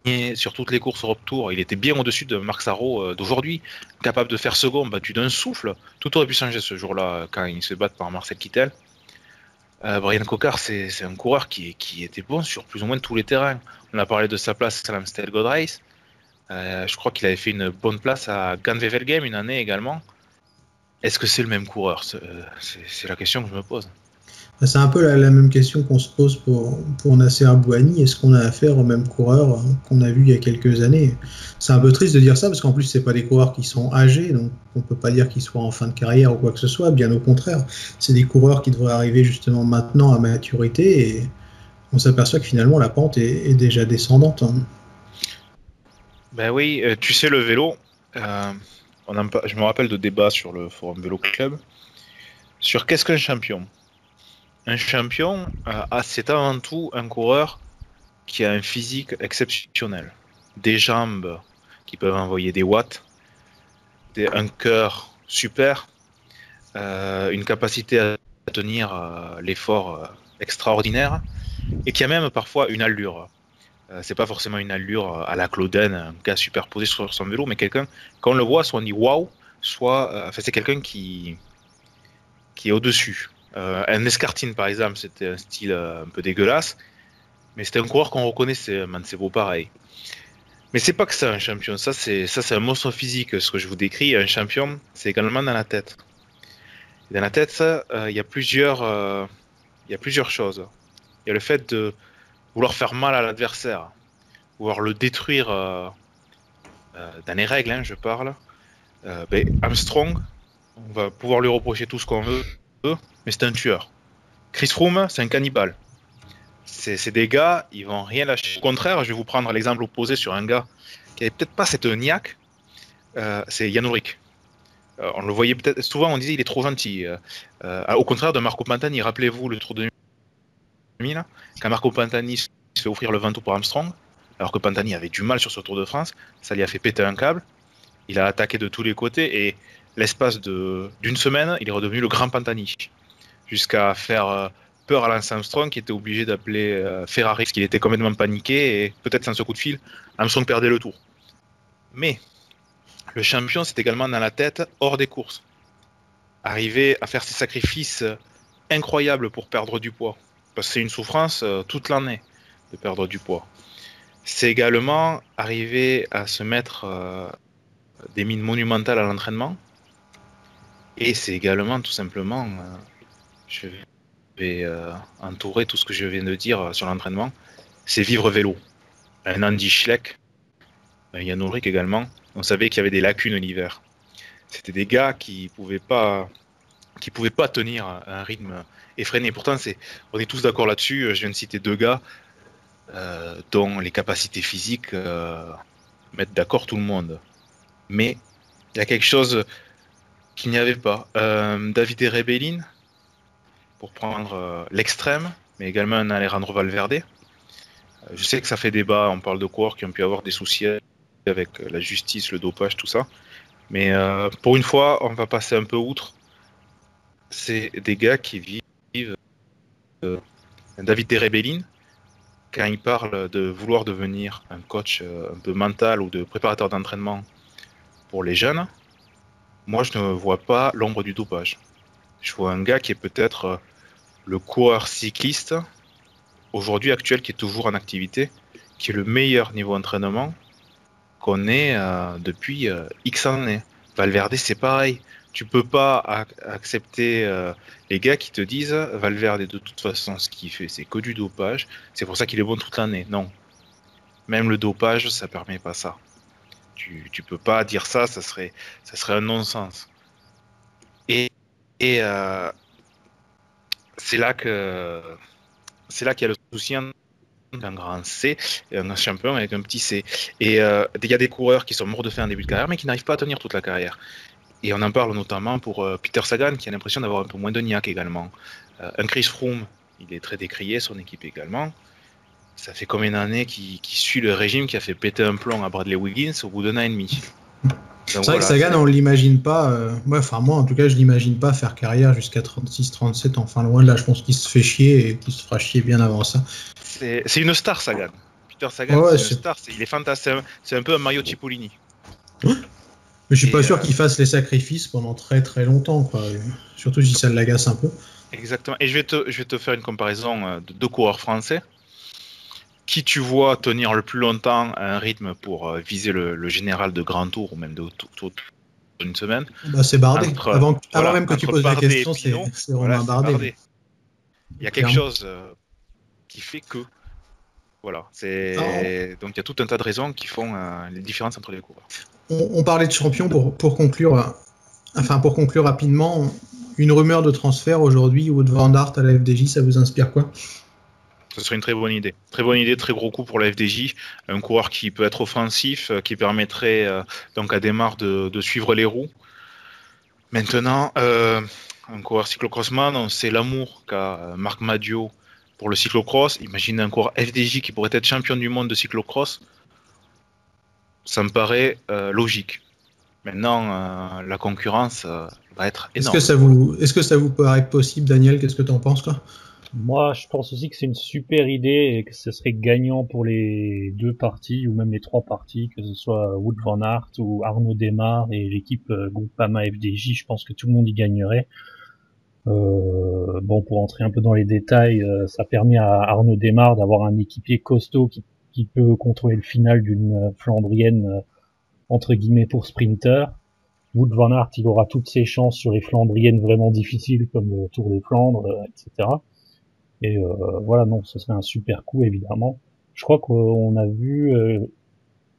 Et sur toutes les courses Europe Tour, il était bien au-dessus de Marc Sarrault d'aujourd'hui, capable de faire second, battu d'un souffle. Tout aurait pu changer ce jour-là quand il se bat par Marcel Kittel. Brian Cocard, c'est un coureur qui était bon sur plus ou moins tous les terrains. On a parlé de sa place à l'Amstel Gold Race. Je crois qu'il avait fait une bonne place à Gand-Wevelgem une année également. Est-ce que c'est le même coureur? C'est la question que je me pose. C'est un peu la même question qu'on se pose pour Nasser Bouhanni. Est-ce qu'on a affaire au même coureur qu'on a vu il y a quelques années? C'est un peu triste de dire ça, parce qu'en plus, c'est pas des coureurs qui sont âgés, donc on peut pas dire qu'ils soient en fin de carrière ou quoi que ce soit, bien au contraire. C'est des coureurs qui devraient arriver justement maintenant à maturité, et on s'aperçoit que finalement la pente est déjà descendante. Ben oui, tu sais, le vélo, je me rappelle de débats sur le forum Vélo Club, sur qu'est-ce qu'un champion? Un champion, c'est avant tout un coureur qui a un physique exceptionnel, des jambes qui peuvent envoyer des watts, un cœur super, une capacité à tenir l'effort extraordinaire, et qui a même parfois une allure. C'est pas forcément une allure à la Clauden, un gars superposé sur son vélo, mais quelqu'un, quand on le voit, soit on dit waouh, soit c'est quelqu'un qui est au-dessus. Un Escartine, par exemple, c'était un style un peu dégueulasse, mais c'était un coureur qu'on reconnaissait, Mancebo pareil. Mais c'est pas que ça, un champion. Ça, c'est un monstre physique, ce que je vous décris. Un champion, c'est également dans la tête. Et dans la tête, il y a plusieurs choses. Il y a le fait de vouloir faire mal à l'adversaire, vouloir le détruire dans les règles, hein, je parle. Armstrong, on va pouvoir lui reprocher tout ce qu'on veut, mais c'est un tueur. Chris Froome, c'est un cannibale. C'est des gars, ils vont rien lâcher. Au contraire, je vais vous prendre l'exemple opposé sur un gars qui avait peut-être pas cette niaque, c'est Jan Ullrich. On le voyait peut-être, souvent on disait il est trop gentil. Au contraire de Marco Pantani, rappelez-vous le Tour de 2000, quand Marco Pantani se fait offrir le Ventoux pour Armstrong, alors que Pantani avait du mal sur ce Tour de France, ça lui a fait péter un câble, il a attaqué de tous les côtés, et l'espace d'une semaine, il est redevenu le grand Pantani, jusqu'à faire peur à Lance Armstrong qui était obligé d'appeler Ferrari parce qu'il était complètement paniqué et peut-être sans ce coup de fil, Armstrong perdait le tour. Mais le champion, c'est également dans la tête hors des courses. Arriver à faire ces sacrifices incroyables pour perdre du poids. Parce que c'est une souffrance toute l'année de perdre du poids. C'est également arriver à se mettre des mines monumentales à l'entraînement. Et c'est également tout simplement, je vais entourer tout ce que je viens de dire sur l'entraînement, c'est vivre vélo. Un Andy Schleck, un Jan Ullrich également, on savait qu'il y avait des lacunes l'hiver. C'était des gars qui pouvaient pas tenir un rythme effréné. Pourtant, on est tous d'accord là-dessus. Je viens de citer 2 gars dont les capacités physiques mettent d'accord tout le monde. Mais il y a quelque chose qu'il n'y avait pas. Davide Rebellin, pour prendre l'extrême, mais également un Alejandro Valverde. Je sais que ça fait débat, on parle de coureurs qui ont pu avoir des soucis avec la justice, le dopage, tout ça. Mais pour une fois, on va passer un peu outre. C'est des gars qui vivent. David Rebellin, quand il parle de vouloir devenir un coach un peu mental ou de préparateur d'entraînement pour les jeunes, moi je ne vois pas l'ombre du dopage. Je vois un gars qui est peut-être le coureur cycliste aujourd'hui actuel qui est toujours en activité, qui est le meilleur niveau d'entraînement qu'on ait depuis X années. Valverde, c'est pareil. Tu peux pas accepter les gars qui te disent Valverde, de toute façon, ce qu'il fait, c'est que du dopage. C'est pour ça qu'il est bon toute l'année. Non. Même le dopage, ça permet pas ça. Tu peux pas dire ça, ça serait un non-sens. Et c'est là qu'il y a le souci d'un grand C et un champion avec un petit C. Et il y a des coureurs qui sont morts de faim en début de carrière, mais qui n'arrivent pas à tenir toute la carrière. Et on en parle notamment pour Peter Sagan, qui a l'impression d'avoir un peu moins de niaque également. Un Chris Froome, il est très décrié, son équipe également. Ça fait combien d'années qu'il suit le régime qui a fait péter un plomb à Bradley Wiggins au bout d'un an et demi. C'est vrai que Sagan, on l'imagine pas. Moi, en tout cas, je l'imagine pas faire carrière jusqu'à 36-37, enfin loin de là. Je pense qu'il se fait chier et qu'il se fera chier bien avant ça. C'est une star, Sagan. Peter Sagan, c'est une star. Il est fantastique. C'est un peu un Mario Cipollini. Mais je suis pas sûr qu'il fasse les sacrifices pendant très très longtemps, quoi. Surtout si ça l'agace un peu. Exactement. Et je vais te faire une comparaison de 2 coureurs français. Qui tu vois tenir le plus longtemps à un rythme pour viser le général de Grand Tour ou même de une semaine? C'est Bardet. Avant même que tu poses la question, c'est Romain Bardet. Il y a quelque chose qui fait que. Voilà. Donc il y a tout un tas de raisons qui font les différences entre les coureurs. On parlait de champion pour conclure. Pour conclure rapidement, une rumeur de transfert aujourd'hui, Wout van Aert à la FDJ, ça vous inspire quoi? Ce serait une très bonne idée. Très bonne idée, très gros coup pour la FDJ. Un coureur qui peut être offensif, qui permettrait donc à Démare de suivre les roues. Maintenant, un coureur cyclocrossman, on sait l'amour qu'a Marc Madiot pour le cyclocross. Imaginez un coureur FDJ qui pourrait être champion du monde de cyclocross. Ça me paraît logique. Maintenant, la concurrence va être énorme. Est-ce que ça vous paraît possible, Daniel? Qu'est-ce que tu en penses, toi? Moi, je pense aussi que c'est une super idée et que ce serait gagnant pour les 2 parties ou même les 3 parties, que ce soit Wout van Aert ou Arnaud Démare et l'équipe Groupama FDJ. Je pense que tout le monde y gagnerait. Pour entrer un peu dans les détails, ça permet à Arnaud Démare d'avoir un équipier costaud qui peut contrôler le final d'une Flandrienne entre guillemets pour sprinter. Wout van Aert, il aura toutes ses chances sur les Flandriennes vraiment difficiles comme le Tour des Flandres, etc. Et ce serait un super coup évidemment. Je crois qu'on a vu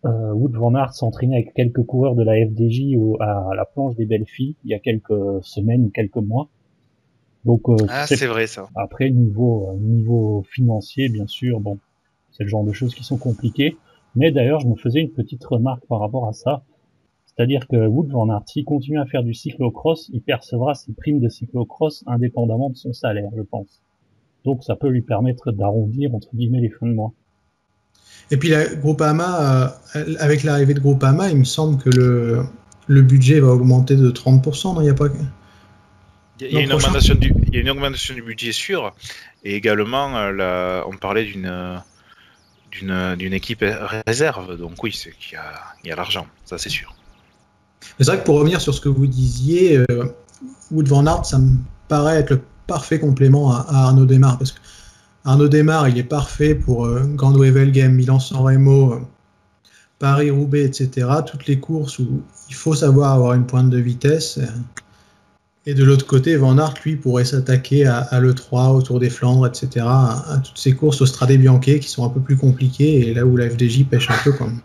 Wout van Aert s'entraîner avec quelques coureurs de la FDJ à la planche des Belles Filles il y a quelques semaines ou quelques mois. Donc c'est vrai ça. Après niveau financier bien sûr, c'est le genre de choses qui sont compliquées. Mais d'ailleurs je me faisais une petite remarque par rapport à ça. C'est-à-dire que Wout van Aert, s'il continue à faire du cyclocross, il percevra ses primes de cyclocross indépendamment de son salaire, je pense. Donc ça peut lui permettre d'arrondir entre guillemets les fins de mois. Et puis la Groupama, avec l'arrivée de Groupama, il me semble que le budget va augmenter de 30%, non? Il n'y a pas... Il y a une augmentation du budget sûr, et également on parlait d'une équipe réserve, donc oui, c'est qu'il y a l'argent, ça c'est sûr. C'est vrai que pour revenir sur ce que vous disiez, Wout van Aert, ça me paraît être le parfait complément à Arnaud Démare, parce que Arnaud Démare, il est parfait pour Grand Wevelgem, Milan-San Remo, Paris-Roubaix, etc. Toutes les courses où il faut savoir avoir une pointe de vitesse. Et de l'autre côté, Van Aert, lui, pourrait s'attaquer à l'E3, au Tour des Flandres, etc. À toutes ces courses au Strade Bianche qui sont un peu plus compliquées et là où la FDJ pêche un peu quand même.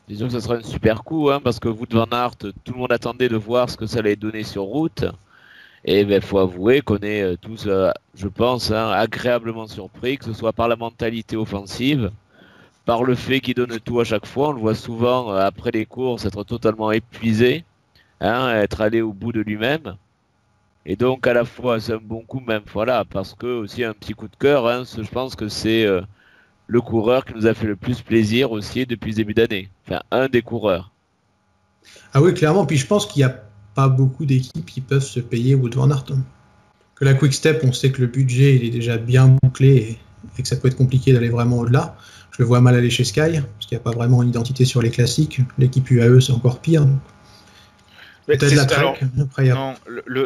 Disons que ça sera un super coup, hein, parce que Wout van Aert, tout le monde attendait de voir ce que ça allait donner sur route. Et il faut avouer qu'on est tous, je pense, agréablement surpris, que ce soit par la mentalité offensive, par le fait qu'il donne tout à chaque fois. On le voit souvent après les courses être totalement épuisé, être allé au bout de lui-même. Et donc à la fois c'est un bon coup même, voilà, parce que aussi un petit coup de cœur, je pense que c'est le coureur qui nous a fait le plus plaisir aussi depuis le début d'année. Enfin, un des coureurs. Ah oui, clairement. Puis je pense qu'il n'y a pas beaucoup d'équipes qui peuvent se payer Wout van Aert. Que la Quick Step, on sait que le budget il est déjà bien bouclé et que ça peut être compliqué d'aller vraiment au-delà. Je le vois mal aller chez Sky, parce qu'il n'y a pas vraiment une identité sur les classiques. L'équipe UAE, c'est encore pire. Donc. Peut-être la Trek. Après, non,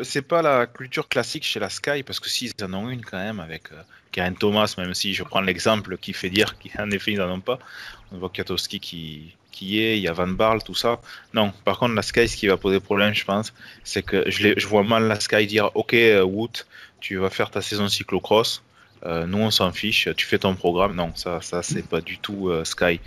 c'est pas la culture classique chez la Sky, parce que s'ils en ont une quand même avec Karen Thomas, même si je prends l'exemple qui fait dire qu'en effet ils n'en ont pas. On voit Katowski qui est, il y a Van Barle, tout ça. Non, par contre la Sky, ce qui va poser problème, je pense, c'est que je vois mal la Sky dire ok Wout, tu vas faire ta saison cyclocross, nous on s'en fiche, tu fais ton programme. Non, ça c'est pas du tout Sky.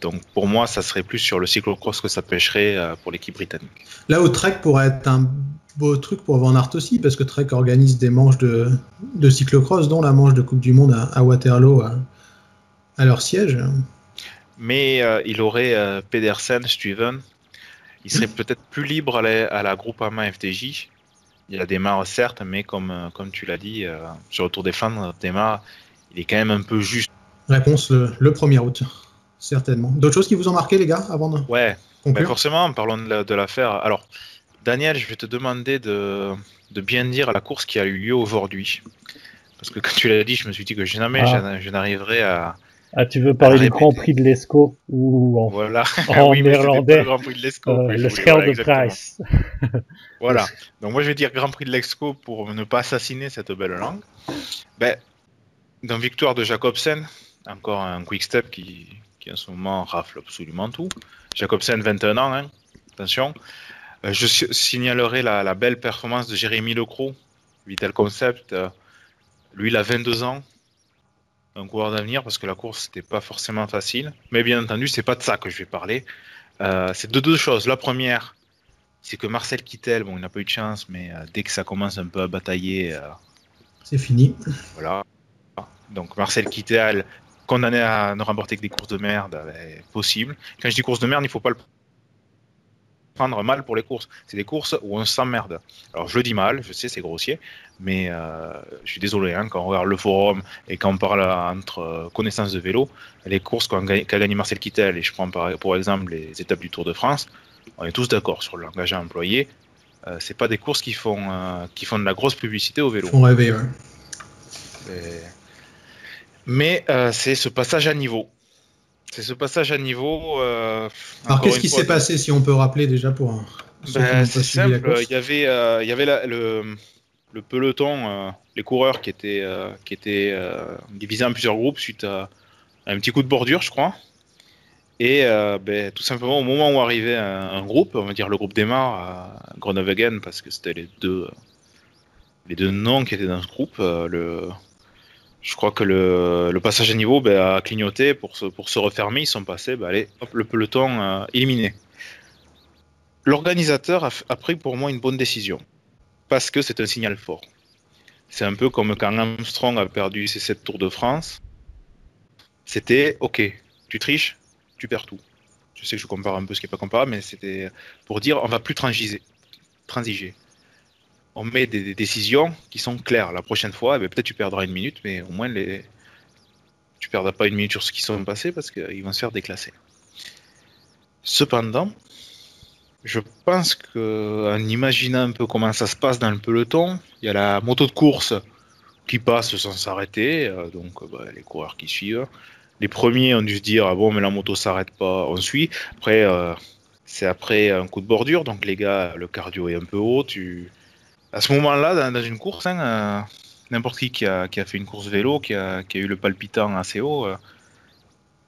Donc pour moi ça serait plus sur le cyclocross que ça pêcherait pour l'équipe britannique. Là où Trek pourrait être un beau truc pour Van Aert aussi, parce que Trek organise des manches de cyclocross, dont la manche de Coupe du Monde à Waterloo à leur siège. Mais il aurait Pedersen, Stuyven, il serait peut-être plus libre à la Groupama FDJ. Il a Démare certes, mais comme tu l'as dit, sur le Tour des Flandres, Démare il est quand même un peu juste. Réponse le 1er août. Certainement. D'autres choses qui vous ont marqué, les gars, avant de conclure ? Forcément, parlons de l'affaire. Alors, Daniel, je vais te demander de bien dire la course qui a eu lieu aujourd'hui. Parce que quand tu l'as dit, je me suis dit que jamais je n'arriverais à... Ah, tu veux parler du Grand Prix de l'Escaut ou voilà. en néerlandais, le Grand Prix de l'Escaut. le Schaal de Prijs. Voilà. Donc moi, je vais dire Grand Prix de l'Escaut pour ne pas assassiner cette belle langue. Dans victoire de Jacobsen, encore un quick step qui en ce moment rafle absolument tout. Jacobsen, 21 ans, attention. Je signalerai la belle performance de Jérémy Lecroux, Vital Concept. Lui, il a 22 ans, un coureur d'avenir, parce que la course, c'était pas forcément facile. Mais bien entendu, c'est pas de ça que je vais parler. C'est de deux choses. La première, c'est que Marcel Kittel, il n'a pas eu de chance, mais dès que ça commence un peu à batailler... c'est fini. Voilà. Donc Marcel Kittel, condamné à ne remporter que des courses de merde, possible. Quand je dis courses de merde, il ne faut pas le prendre mal pour les courses. C'est des courses où on s'emmerde. Alors je le dis mal, je sais, c'est grossier, mais je suis désolé, quand on regarde le forum et quand on parle entre connaissances de vélo, les courses qu'a gagné Marcel Kittel, et je prends pour exemple les étapes du Tour de France, on est tous d'accord sur le langage employé. C'est pas des courses qui font de la grosse publicité au vélo. Font rêver, ouais. Mais c'est ce passage à niveau. C'est ce passage à niveau. Alors qu'est-ce qui s'est passé, si on peut rappeler déjà pour c'est simple. Il y avait le peloton, les coureurs qui étaient divisés en plusieurs groupes suite à un petit coup de bordure, je crois. Et tout simplement au moment où arrivait un groupe, on va dire le groupe Démare à Groenewegen, parce que c'était les deux noms qui étaient dans ce groupe. Je crois que le passage à niveau a clignoté pour se refermer. Ils sont passés, le peloton éliminé. L'organisateur a pris pour moi une bonne décision, parce que c'est un signal fort. C'est un peu comme quand Armstrong a perdu ses 7 Tours de France. C'était ok, tu triches, tu perds tout. Je sais que je compare un peu ce qui n'est pas comparable, mais c'était pour dire on va plus transiger. On met des décisions qui sont claires. La prochaine fois, peut-être tu perdras une minute, mais au moins tu ne perdras pas une minute sur ce qui sont passés parce qu'ils vont se faire déclasser. Cependant, Je pense qu'en imaginant un peu comment ça se passe dans le peloton, il y a la moto de course qui passe sans s'arrêter, donc les coureurs qui suivent. Les premiers ont dû se dire, ah bon, mais la moto s'arrête pas, on suit. Après, c'est après un coup de bordure, donc les gars, le cardio est un peu haut. À ce moment-là, dans une course, n'importe qui a fait une course vélo, qui a eu le palpitant assez haut,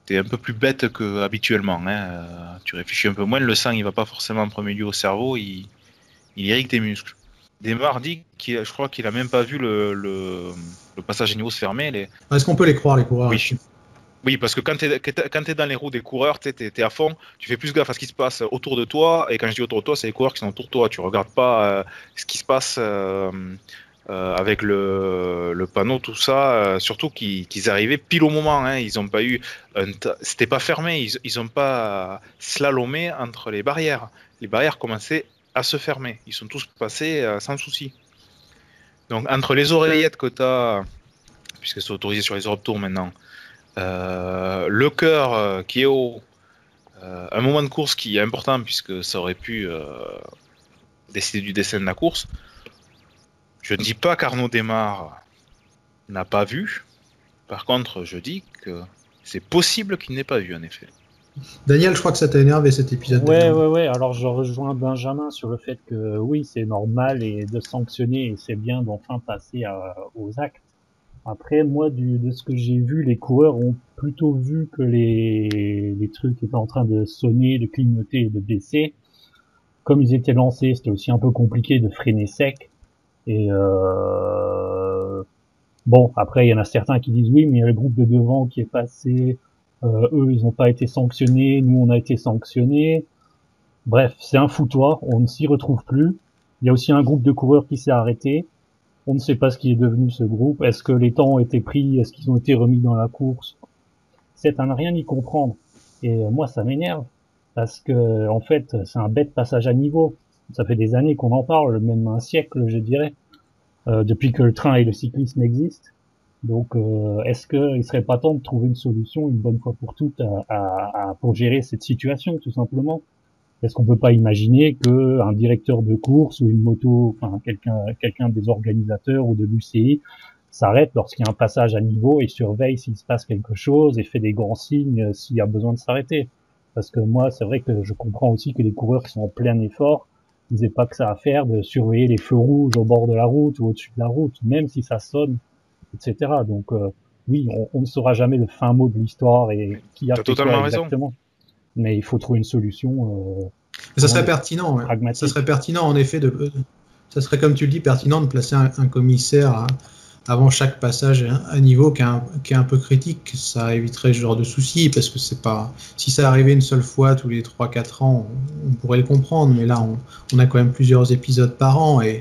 t'es un peu plus bête qu'habituellement. Tu réfléchis un peu moins, le sang il va pas forcément en premier lieu au cerveau, il irrigue tes muscles. Desmar dit je crois qu'il a même pas vu le passage à niveau se fermer. Est-ce qu'on peut les croire, les coureurs? Oui, parce que quand t'es dans les roues des coureurs, t'es à fond, tu fais plus gaffe à ce qui se passe autour de toi, et quand je dis autour de toi, c'est les coureurs qui sont autour de toi, tu regardes pas ce qui se passe avec le panneau, tout ça, surtout qu'ils arrivaient pile au moment, ils ont pas eu, c'était pas fermé, ils ont pas slalomé entre les barrières commençaient à se fermer, ils sont tous passés sans souci. Donc entre les oreillettes que t'as, puisque c'est autorisé sur les Europe Tours maintenant, le cœur qui est haut, un moment de course qui est important puisque ça aurait pu décider du destin de la course. Je ne dis pas qu'Arnaud Desmar n'a pas vu. Par contre, je dis que c'est possible qu'il n'ait pas vu, en effet. Daniel, je crois que ça t'a énervé cet épisode. Ouais. Alors, je rejoins Benjamin sur le fait que oui, c'est normal et de sanctionner et c'est bien d'enfin passer aux actes. Après, moi, de ce que j'ai vu, les coureurs ont plutôt vu que les trucs étaient en train de sonner, de clignoter et de baisser. Comme ils étaient lancés, c'était aussi un peu compliqué de freiner sec. Et bon, après, il y en a certains qui disent oui, mais il y a le groupe de devant qui est passé, eux, ils n'ont pas été sanctionnés, nous, on a été sanctionnés. Bref, c'est un foutoir, on ne s'y retrouve plus. Il y a aussi un groupe de coureurs qui s'est arrêté. On ne sait pas ce qui est devenu ce groupe. Est-ce que les temps ont été pris? Est-ce qu'ils ont été remis dans la course? C'est à ne rien y comprendre. Et moi, ça m'énerve. Parce que, en fait, c'est un bête passage à niveau. Ça fait des années qu'on en parle, même un siècle, je dirais, depuis que le train et le cyclisme existent. Donc, est-ce qu'il serait pas temps de trouver une solution, une bonne fois pour toutes, pour gérer cette situation, tout simplement? Est-ce qu'on peut pas imaginer que un directeur de course ou une moto, enfin quelqu'un des organisateurs ou de l'UCI s'arrête lorsqu'il y a un passage à niveau et surveille s'il se passe quelque chose et fait des grands signes s'il y a besoin de s'arrêter? Parce que moi, c'est vrai que je comprends aussi que les coureurs qui sont en plein effort, ils n'aient pas que ça à faire de surveiller les feux rouges au bord de la route ou au-dessus de la route, même si ça sonne, etc. Donc oui, on ne saura jamais le fin mot de l'histoire et qui a fait quoi exactement. Mais il faut trouver une solution. Ça serait pertinent. Ouais. Ça serait pertinent, en effet, ça serait, comme tu le dis, pertinent de placer un commissaire avant chaque passage à niveau qui est un peu critique. Ça éviterait ce genre de soucis, parce que c'est pas. Si ça arrivait une seule fois tous les 3-4 ans, on pourrait le comprendre. Mais là, on a quand même plusieurs épisodes par an, et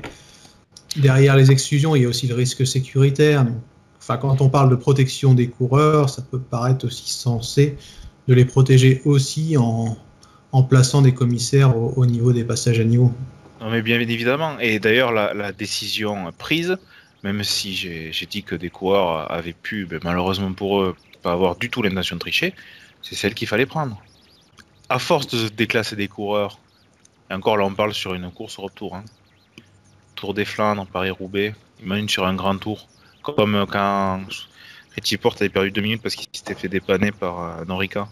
derrière les exclusions, il y a aussi le risque sécuritaire. Donc, enfin, quand on parle de protection des coureurs, ça peut paraître aussi sensé de les protéger aussi en plaçant des commissaires au niveau des passages à niveau. Non, mais bien évidemment. Et d'ailleurs, la décision prise, même si j'ai dit que des coureurs avaient pu, malheureusement pour eux, pas avoir du tout l'intention de tricher, c'est celle qu'il fallait prendre. À force de se déclasser des coureurs, et encore là on parle sur une course au retour, Tour des Flandres, Paris-Roubaix, imagine sur un grand tour, comme quand Richie Porte avait perdu 2 minutes parce qu'il s'était fait dépanner par Norica.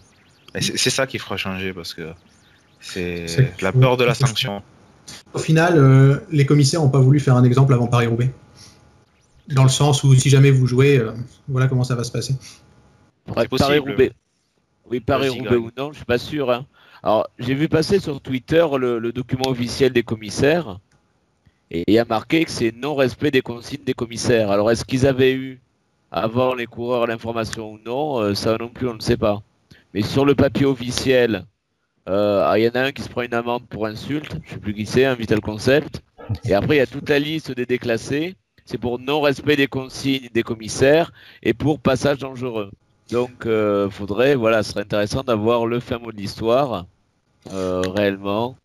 C'est ça qui fera changer, parce que c'est la peur de la sanction. Au final, les commissaires n'ont pas voulu faire un exemple avant Paris-Roubaix. Dans le sens où si jamais vous jouez, voilà comment ça va se passer. Paris-Roubaix. Oui, Paris-Roubaix ou non, je suis pas sûr. Alors, j'ai vu passer sur Twitter le document officiel des commissaires, et il y a marqué que c'est non-respect des consignes des commissaires. Alors, est-ce qu'ils avaient eu avant les coureurs l'information ou non? Ça non plus, on ne sait pas. Mais sur le papier officiel, il y en a un qui se prend une amende pour insulte, je ne sais plus qui c'est, un Vital Concept. Et après, il y a toute la liste des déclassés. C'est pour non-respect des consignes des commissaires et pour passage dangereux. Donc, ce serait intéressant d'avoir le fin mot de l'histoire, réellement.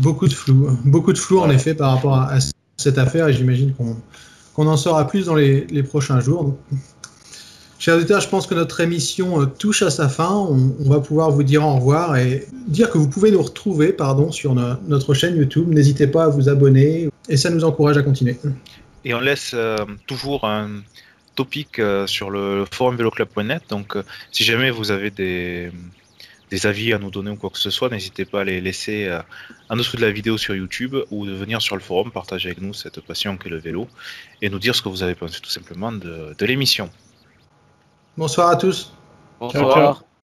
Beaucoup de flou en effet par rapport à cette affaire, et j'imagine qu'on en saura plus dans les prochains jours. Chers auditeurs, je pense que notre émission touche à sa fin. On va pouvoir vous dire au revoir et dire que vous pouvez nous retrouver sur notre chaîne YouTube. N'hésitez pas à vous abonner et ça nous encourage à continuer. Et on laisse toujours un topic sur le forum veloclub.net. Donc, si jamais vous avez des avis à nous donner ou quoi que ce soit, n'hésitez pas à les laisser en dessous de la vidéo sur YouTube ou de venir sur le forum, partager avec nous cette passion qu'est le vélo et nous dire ce que vous avez pensé tout simplement de l'émission. Bonsoir à tous. Bonsoir.